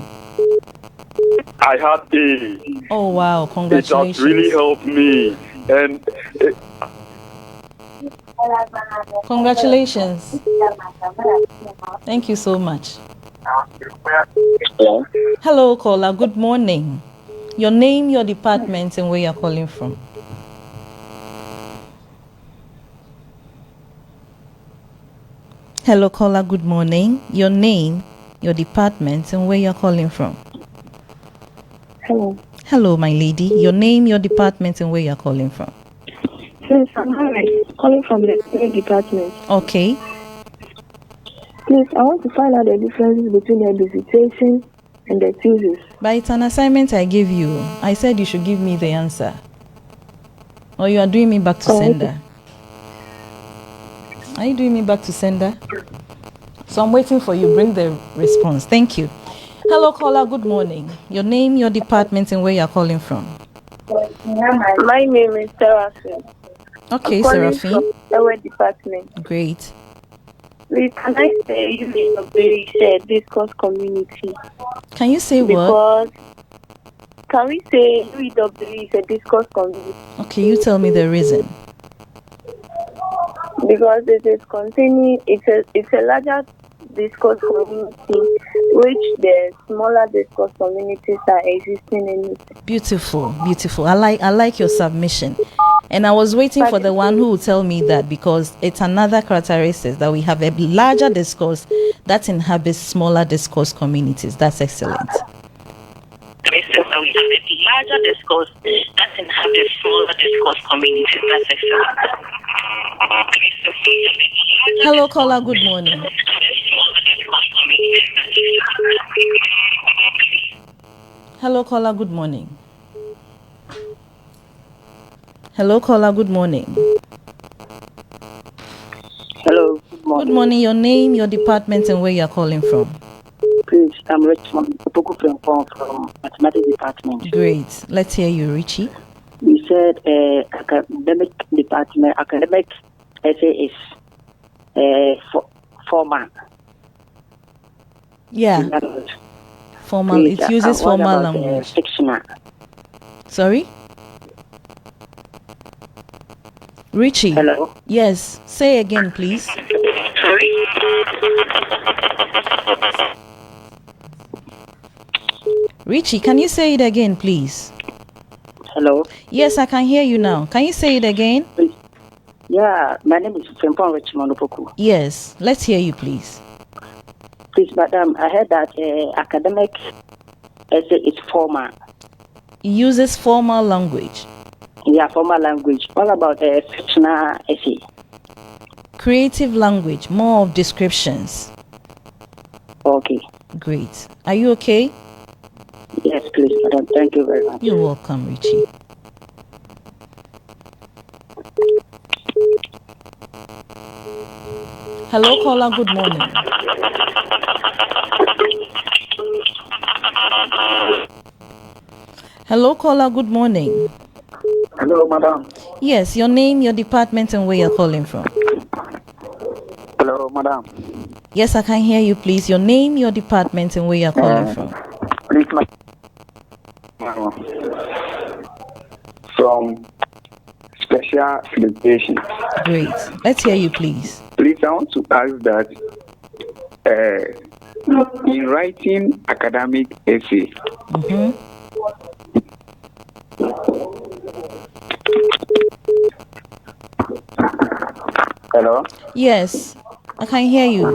I had A. Oh wow! Congratulations. It has really helped me, and congratulations. Thank you so much. Hello. Hello, caller. Good morning. Your name, your department, and where you're calling from. Hello, caller. Good morning. Your name, your department, and where you're calling from. Hello. Hello, my lady. Your name, your department, and where you're calling from. Yes, I'm calling from the same department. Okay. Please, I want to find out the differences between the visitation and the thesis. But it's an assignment I gave you. I said you should give me the answer. Or you are doing me back to sender. Okay. Are you doing me back to sender? So I'm waiting for you. Bring the response. Thank you. Hello, caller. Good morning. Your name, your department, and where you are calling from. My name is Seraphine. Okay, I'm calling Seraphine. from our department. Great. Please, can I say you need a very shared discourse community? Can you say what? Can we say UEW is a discourse community? Okay, you tell me the reason. Because it is containing, it's a larger discourse community, which the smaller discourse communities are existing in. Beautiful, beautiful. I like your submission. And I was waiting for the one who will tell me that, because it's another characteristic that we have a larger discourse that inhabits smaller discourse communities. That's excellent. We have a larger discourse that inhabits smaller discourse communities. That's excellent. Hello, caller. Good morning. Hello, caller. Good morning. Hello, caller. Good morning. Hello. Good morning. Good morning. Your name, your department, and where you are calling from. Please, I'm Richmond from Mathematics Department. Great. Let's hear you, Richie. You said academic department, academic essay is formal. Yeah. Formal. Please, it uses formal language. Fictional. Sorry? Richie. Hello. Yes. Say again, please. Sorry? Richie, can you say it again, please? Hello. Yes, I can hear you now. Can you say it again? Please. Yeah, my name is Fempon Richmond Opoku. Yes. Let's hear you, please. Please, madam, I heard that academic essay is formal. It uses formal language. Yeah, formal language. What about fictional essay? Creative language, more of descriptions. Okay. Great. Are you okay? Yes, please, madam. Thank you very much. You're welcome, Richie. Hello, caller. Good morning. Hello, caller. Good morning. Hello, madam. Yes, your name, your department, and where you're calling from. Hello, madam. Yes, I can hear you, please. Your name, your department, and where you're calling from. Please, from special education. Great. Let's hear you, please. Please, I want to ask that in writing academic essay, Hello? Yes, I can hear you.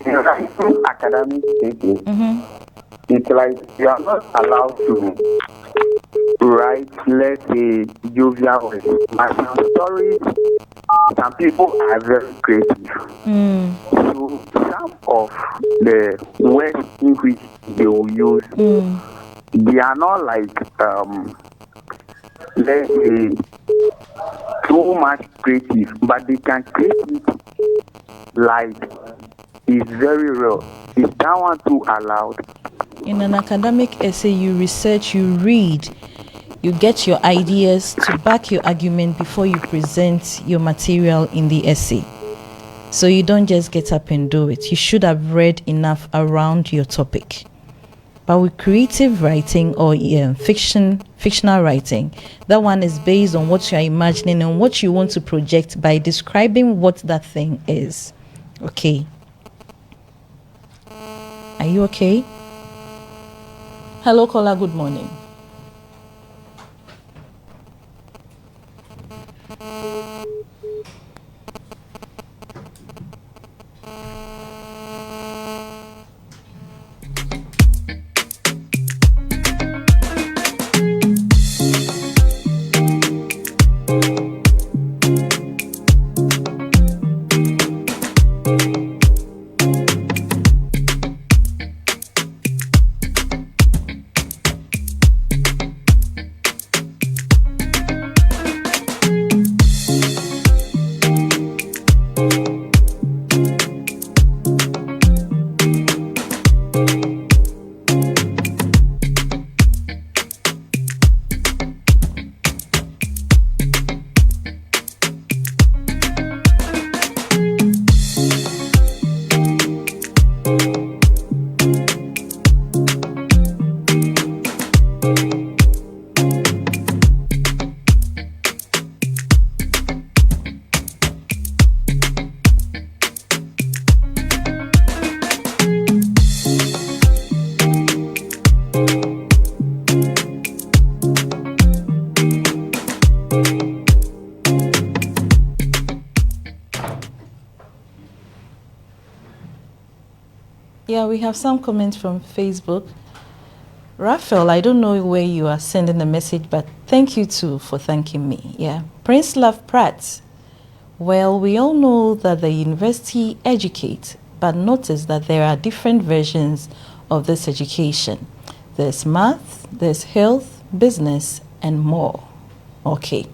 In writing academic essay, it's like you are not allowed to write, let's say, jovial stories some people are very creative. So some of the words in which they will use, they are not like let's say too much creative, but they can create it like it's very real. Is that one too allowed? In an academic essay, you research, you read, you get your ideas to back your argument before you present your material in the essay. So you don't just get up and do it. You should have read enough around your topic. But with creative writing or fictional writing, that one is based on what you are imagining and what you want to project by describing what that thing is. Okay. Are you okay? Hello, caller. Good morning. Yeah, we have some comments from Facebook. Raphael, I don't know where you are sending the message, but thank you too for thanking me. Yeah. Prince Love Pratt. Well, we all know that the university educates, but notice that there are different versions of this education. There's math, there's health, business, and more. Okay.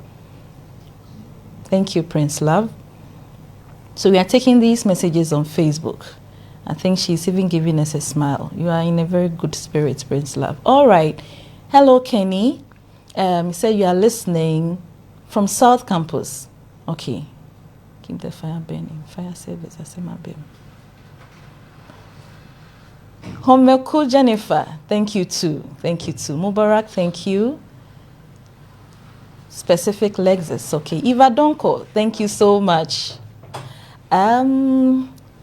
Thank you, Prince Love. So we are taking these messages on Facebook. I think she's even giving us a smile. You are in a very good spirit, Prince Love. All right. Hello, Kenny. You said you are listening from South Campus. Okay. Keep the fire burning. Fire service. I say my baby. Homeku Jennifer. Thank you too. Thank you too. Mubarak, thank you. Specific Lexus. Okay. Eva Donko. Thank you so much.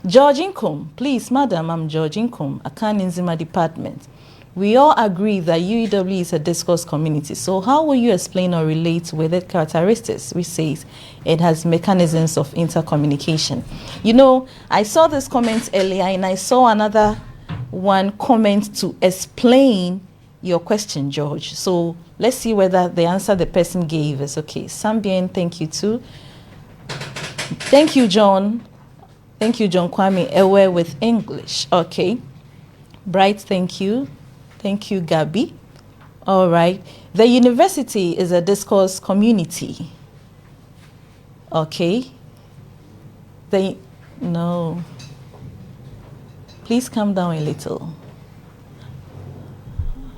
George Inkom, please, madam, I'm George Inkom, Akan Nzima department. We all agree that UEW is a discourse community. So how will you explain or relate with its characteristics, which says it has mechanisms of intercommunication? You know, I saw this comment earlier and I saw another one comment to explain your question, George. So let's see whether the answer the person gave is okay. Sambien, thank you too. Thank you, John. Thank you, John Kwame. Aware with English. Okay. Bright, thank you. Thank you, Gabi. All right. The university is a discourse community. Okay. No. Please calm down a little.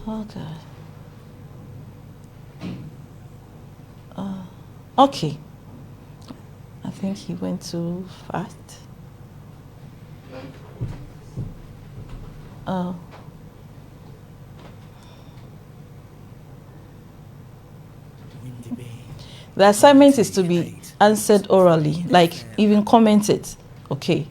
Oh, God. Okay. I think he went too fast. Oh. The assignment is to be answered orally, like even commented. Okay.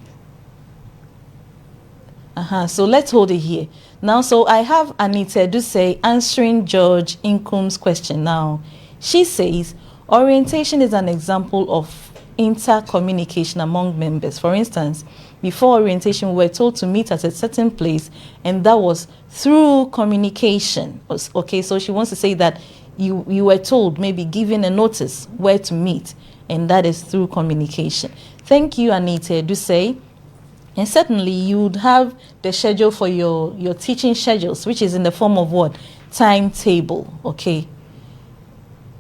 So let's hold it here. Now, so I have Anita Duse answering George Income's question now. She says, orientation is an example of intercommunication among members. For instance, before orientation, we were told to meet at a certain place, and that was through communication. Okay, so she wants to say that you were told, maybe given a notice where to meet, and that is through communication. Thank you, Anita Dusey. And certainly you would have the schedule for your teaching schedules, which is in the form of what? Timetable, okay?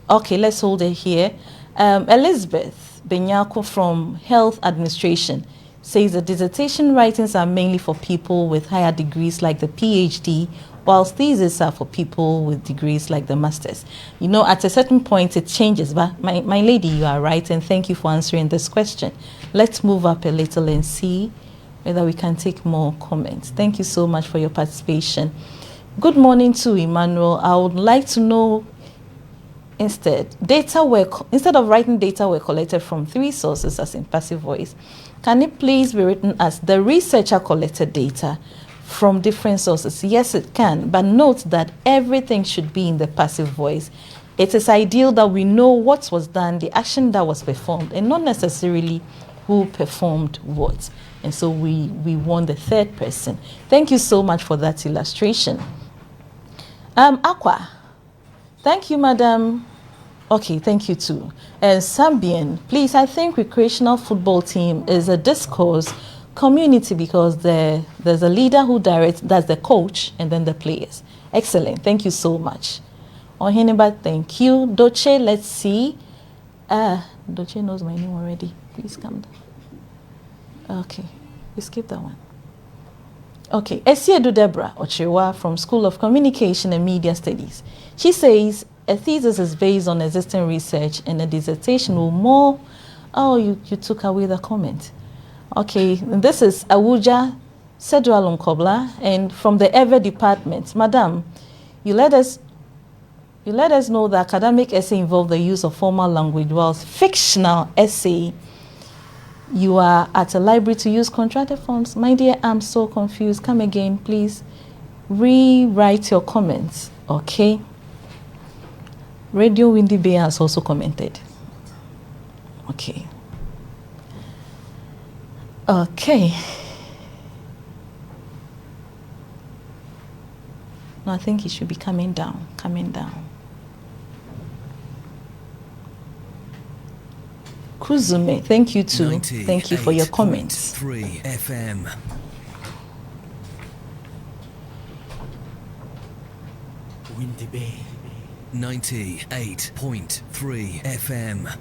Okay, let's hold it here. Elizabeth Benyako from Health Administration says the dissertation writings are mainly for people with higher degrees like the PhD, whilst theses are for people with degrees like the masters. You know, at a certain point it changes, but my lady, you are right, and thank you for answering this question. Let's move up a little and see whether we can take more comments. Thank you so much for your participation. Good morning to Emmanuel. I would like to know, instead of writing data were collected from 3 sources as in passive voice, can it please be written as the researcher collected data from different sources? Yes, it can, but note that everything should be in the passive voice. It is ideal that we know what was done, the action that was performed, and not necessarily who performed what. And so we want the third person. Thank you so much for that illustration. Aqua. Thank you, madam. Okay, thank you too. And Sambian, please, I think recreational football team is a discourse community because there's a leader who directs, that's the coach, and then the players. Excellent, thank you so much. Ohineba, thank you. Doche, let's see. Doche knows my name already. Please come down. Okay, we skip that one. Okay, Esiedu Deborah Ochewa from School of Communication and Media Studies. She says a thesis is based on existing research and a dissertation will more... Oh, you took away the comment. Okay, this is Awuja Sedwalum Kobla, and from the EVE department. Madam, you let us know that academic essay involves the use of formal language, whilst fictional essay you are at a library to use contracted forms. My dear, I'm so confused. Come again, please. Rewrite your comments, okay? Radio Windy Bay has also commented. Okay. Okay. No, I think it should be coming down. Kuzume, thank you too. Thank you for your comments. 3 FM. Windy Bay. 98.3 FM.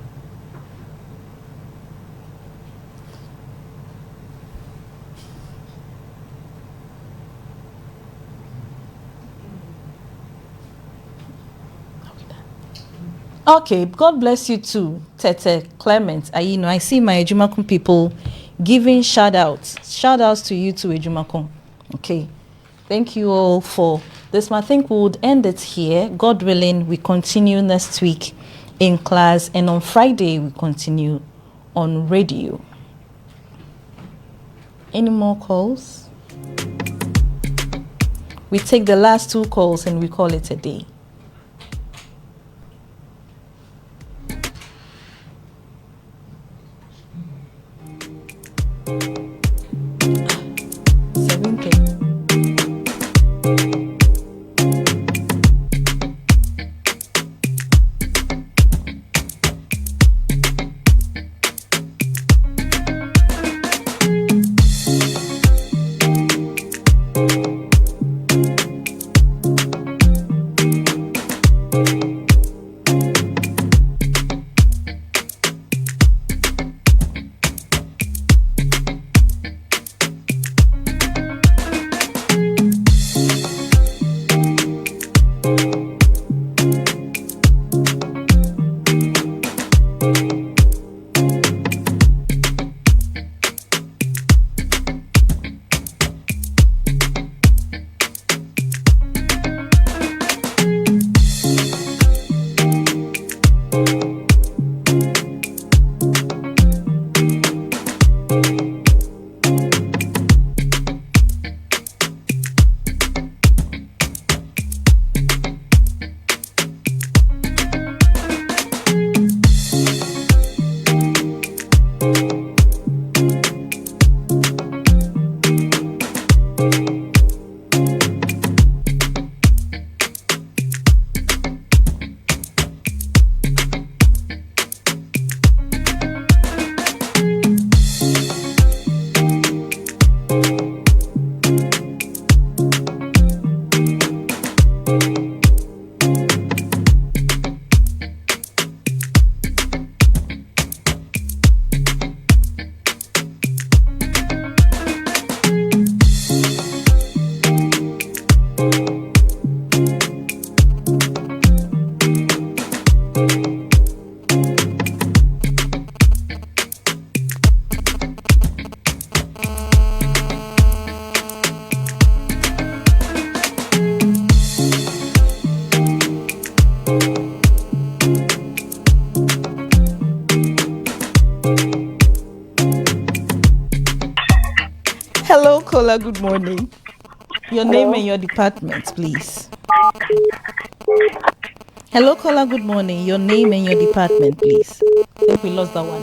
Okay, God bless you too, Tete Clement. I see my Ejumakun people giving shout outs. Shout outs to you too, Ejumakun. Okay, thank you all for this. I think we would end it here. God willing, we continue next week in class, and on Friday we continue on radio. Any more calls? We take the last 2 calls and we call it a day. caller, good morning. Your name and your department, please. Hello, caller, good morning. Your name and your department, please. I think we lost that one.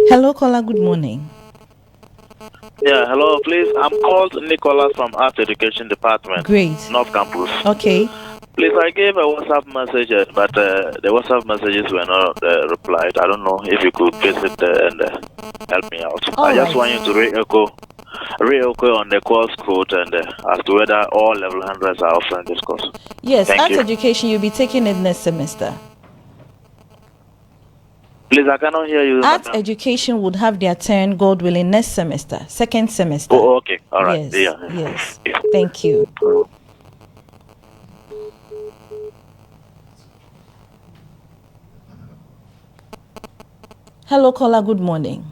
Hello, caller, good morning. Yeah, hello, please. I'm called Nicholas from Art Education Department. Great. North Campus. Okay. Please, I gave a WhatsApp message, but the WhatsApp messages were not replied. I don't know if you could visit and help me out. I just want you to re-echo on the course code and as to whether all level 100s are offering this course. Yes, Thank Art you. Education, you'll be taking it next semester. Please, I cannot hear you. Art Education would have their turn, God willing, next semester, second semester. Oh, okay. All right. Yes. Yes. Thank you. Hello, caller, good morning.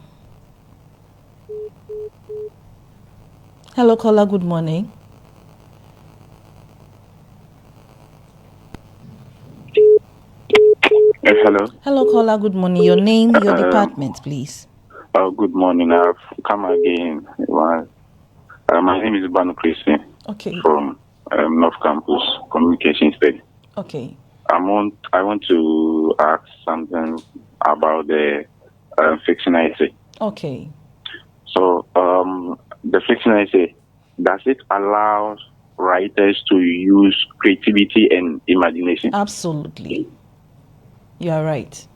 Hello, caller, good morning. Yes, hello. Hello, caller, good morning. Your name, your department, please. Good morning. I've come again. My name is Banu Christian. Okay. From North Campus Communication Study. Okay. I want to ask something about the fictional essay. Okay. So, the fictional essay, does it allow writers to use creativity and imagination? Absolutely. You are right.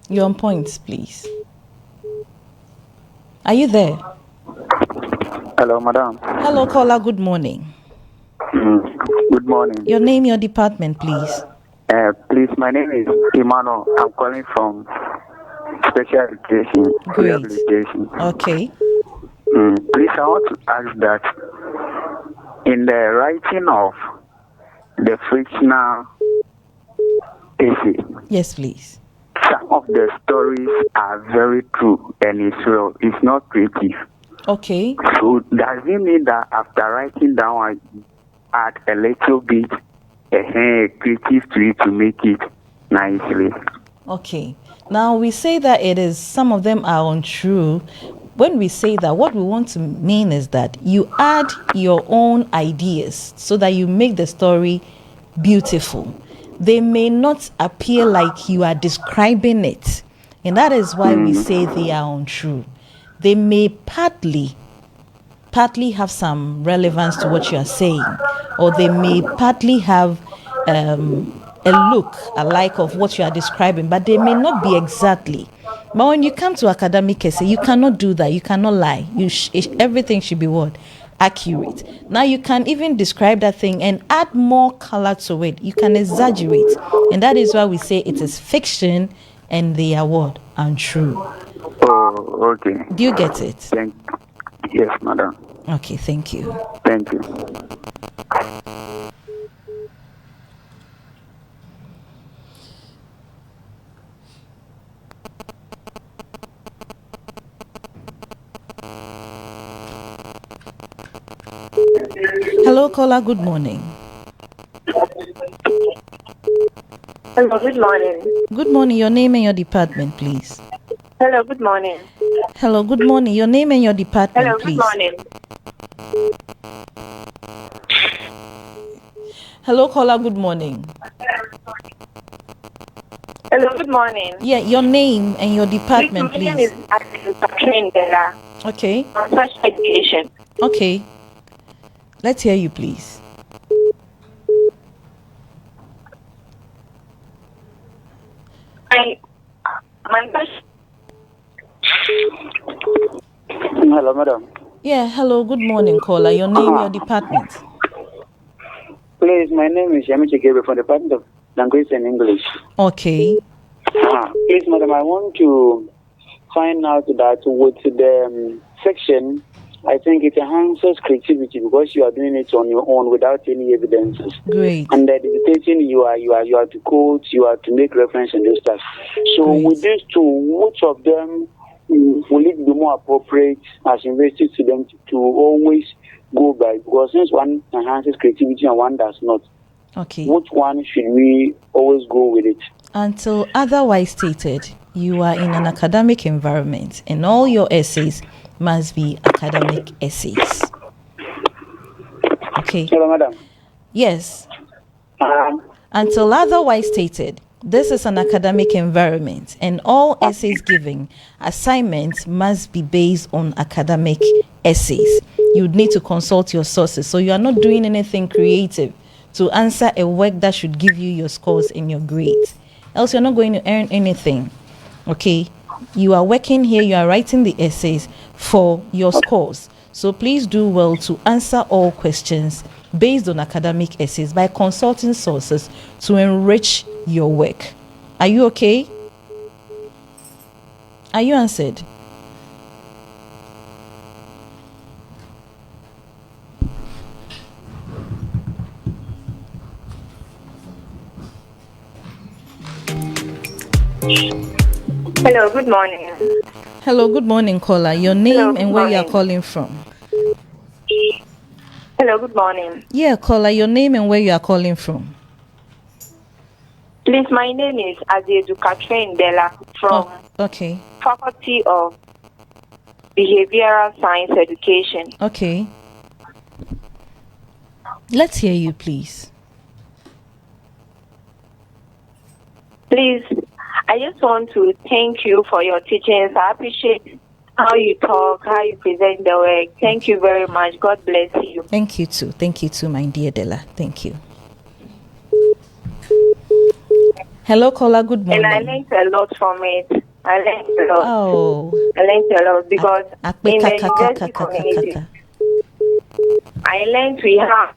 You're on point, please. Are you there? Hello, madam. Hello, caller. Good morning. Good morning. Your name, your department, please. Please, my name is Emmanuel. I'm calling from Special Education. Great. Rehabilitation. Okay. Please, I want to ask that in the writing of the fictional essay. Yes, please. Some of the stories are very true and it's real. It's not creative. Okay. So does it mean that after writing down, I add a little bit creative to it to make it nicely? Okay. Now we say that some of them are untrue. When we say that, what we want to mean is that you add your own ideas so that you make the story beautiful. They may not appear like you are describing it. And that is why we say they are untrue. They may partly have some relevance to what you are saying, or they may partly have a look alike of what you are describing, but they may not be exactly. But when you come to academic essay, you cannot do that. You cannot lie. Everything should be what? Accurate. Now you can even describe that thing and add more color to it. You can exaggerate, and that is why we say it is fiction and they are what? Untrue. Oh, okay. Do you get it? Yes, madam. Okay, thank you. Thank you. Hello, caller. Good morning. Hello, good morning. Good morning. Your name and your department, please. Hello, good morning. Hello, good morning. Your name and your department, Hello, please. good morning. Hello, caller. Good morning. Hello, good morning. Yeah, your name and your department, please. My name is Patricia. Okay. On Special Education. Okay. Let's hear you, please. Hello, madam. Yeah, hello, good morning, caller. Your name, your department. Please, Please, my name is Yamiche Gabriel from the Department of Language and English. Okay. Please, madam, I want to find out that with the section, I think it enhances creativity because you are doing it on your own without any evidences. Great. And the dissertation you are to quote, you are to make reference and those stuff. So Great. with these two, which of them will it be more appropriate as university students to always go by? Because since one enhances creativity and one does not. Okay. Which one should we always go with it? Until otherwise stated, you are in an academic environment and all your essays must be academic essays. Okay. Hello, madam. Yes. Until otherwise stated, this is an academic environment and all essays given, assignments must be based on academic essays. You would need to consult your sources. So you are not doing anything creative to answer a work that should give you your scores and your grades. Else you're not going to earn anything. Okay? You are working here, you are writing the essays for your scores. So please do well to answer all questions based on academic essays by consulting sources to enrich your work. Are you okay? Are you answered? Hello, good morning. Hello, good morning, caller. Your name Hello, and where you are morning. calling from? Hello, good morning. Yeah, caller, your name and where you are calling from? Please, my name is Azedu Catherine Bella from Okay. Faculty of Behavioral Science Education. Okay. Let's hear you, please. Please, I just want to thank you for your teachings. I appreciate how you talk, how you present the work. Thank you very much. God bless you. Thank you too. Thank you too, my dear Della. Thank you. Hello, caller. Good morning. And I learned a lot from it. I learned a lot. Oh. I learned a lot because in the university community, I learned we have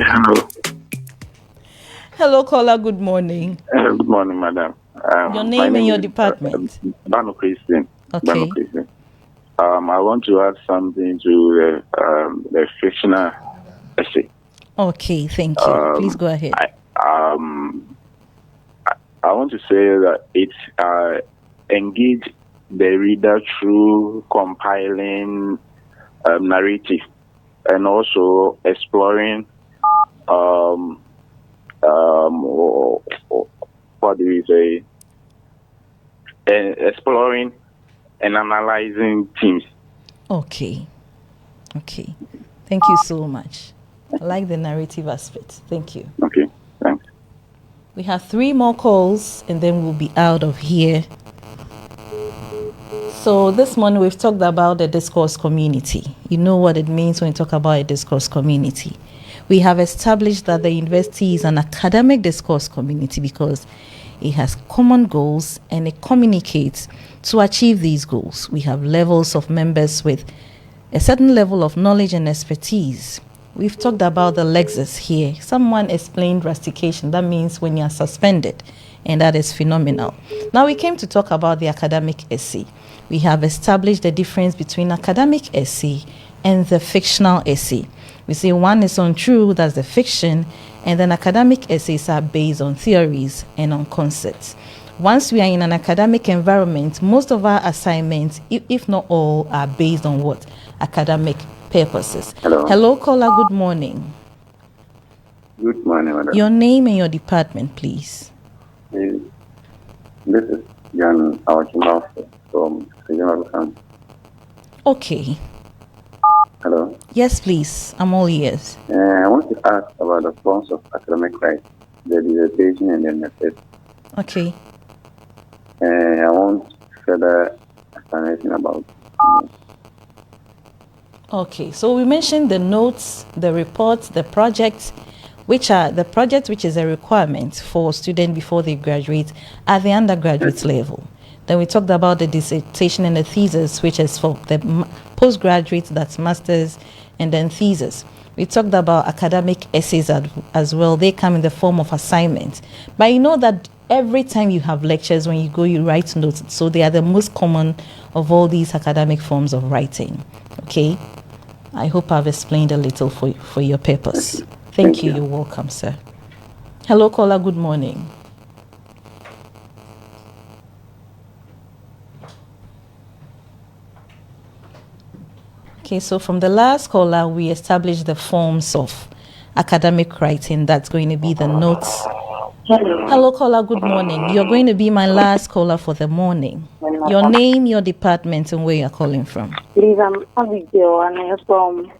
Hello. Hello, caller. Good morning. Good morning, madam. Your name and your department. Bano Christian. Okay. Bano Christian. I want to add something to the fictional essay. Okay, thank you. Please go ahead. I want to say that it engage the reader through compiling narrative and also exploring what do we say? Exploring and analyzing themes. Okay. Okay. Thank you so much. I like the narrative aspect. Thank you. Okay, thanks. We have 3 more calls and then we'll be out of here. So this morning we've talked about the discourse community. You know what it means when you talk about a discourse community. We have established that the university is an academic discourse community because it has common goals and it communicates to achieve these goals. We have levels of members with a certain level of knowledge and expertise. We've talked about the Lexus here. Someone explained rustication. That means when you are suspended, and that is phenomenal. Now we came to talk about the academic essay. We have established the difference between academic essay and the fictional essay. We say one is untrue, that's the fiction, and then academic essays are based on theories and on concepts. Once we are in an academic environment, most of our assignments, if not all, are based on what? Academic purposes. Hello, caller, good morning. Good morning, madam. Your name and your department, please. This is Jan Awachimaf from Regional Camp. Okay. Hello. Yes, please. I'm all ears. I want to ask about the forms of academic rights, the dissertation and the method. Okay. I want further explanation about. Okay, so we mentioned the notes, the reports, the projects. which are the projects which is a requirement for students before they graduate at the undergraduate level. Then we talked about the dissertation and the thesis, which is for the postgraduate, that's master's, and then thesis. We talked about academic essays as well. They come in the form of assignments. But you know that every time you have lectures, when you go, you write notes. So they are the most common of all these academic forms of writing. Okay? I hope I've explained a little for your purpose. Thank you. You're welcome, sir. Hello, caller. Good morning. Okay, so from the last caller, we established the forms of academic writing. That's going to be the notes. Hello, caller. Good morning. You're going to be my last caller for the morning. Your name, your department, and where you're calling from. Please, I'm Abigail, and I'm from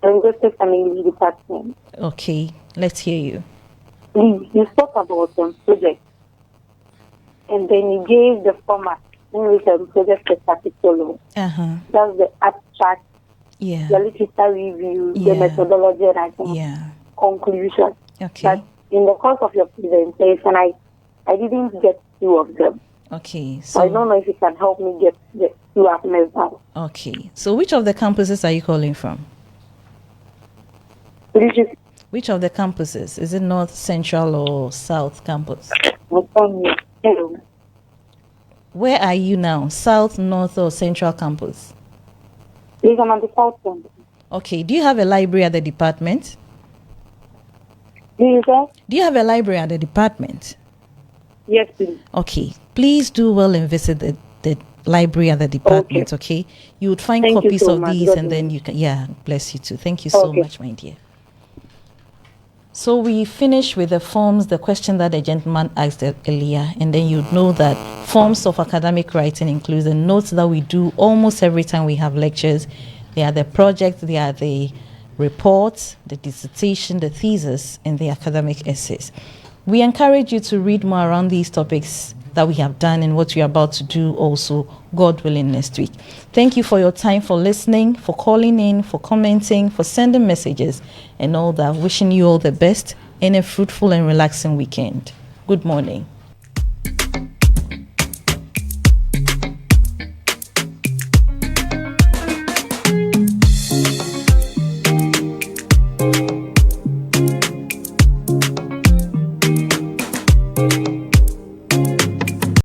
the Linguistics and English department. Okay, let's hear you. Please, you spoke about some projects, and then you gave the format in which a project is particular. That's the abstract, the literature review, the methodology, and I think conclusion. Okay. But in the course of your presentation, I didn't get two of them. Okay. So I don't know if you can help me get the two I've missed out. Okay. So which of the campuses are you calling from? Which of the campuses? Is it North, Central, or South campus? Where are you now? South, North, or Central campus? Please, I'm at the South campus. Okay. Do you have a library at the department? Do you have a library at the department? Yes, please. Okay. Please do well and visit the library at the department, okay? You would find copies of these and then you can, bless you too. Thank you so much, my dear. So we finish with the forms, the question that the gentleman asked earlier, and then you know that forms of academic writing includes the notes that we do almost every time we have lectures. They are the projects, they are the reports, the dissertation, the thesis, and the academic essays. We encourage you to read more around these topics that we have done and what we are about to do also, God willing, next week. Thank you for your time, for listening, for calling in, for commenting, for sending messages, and all that. Wishing you all the best and a fruitful and relaxing weekend. Good morning. Thank you.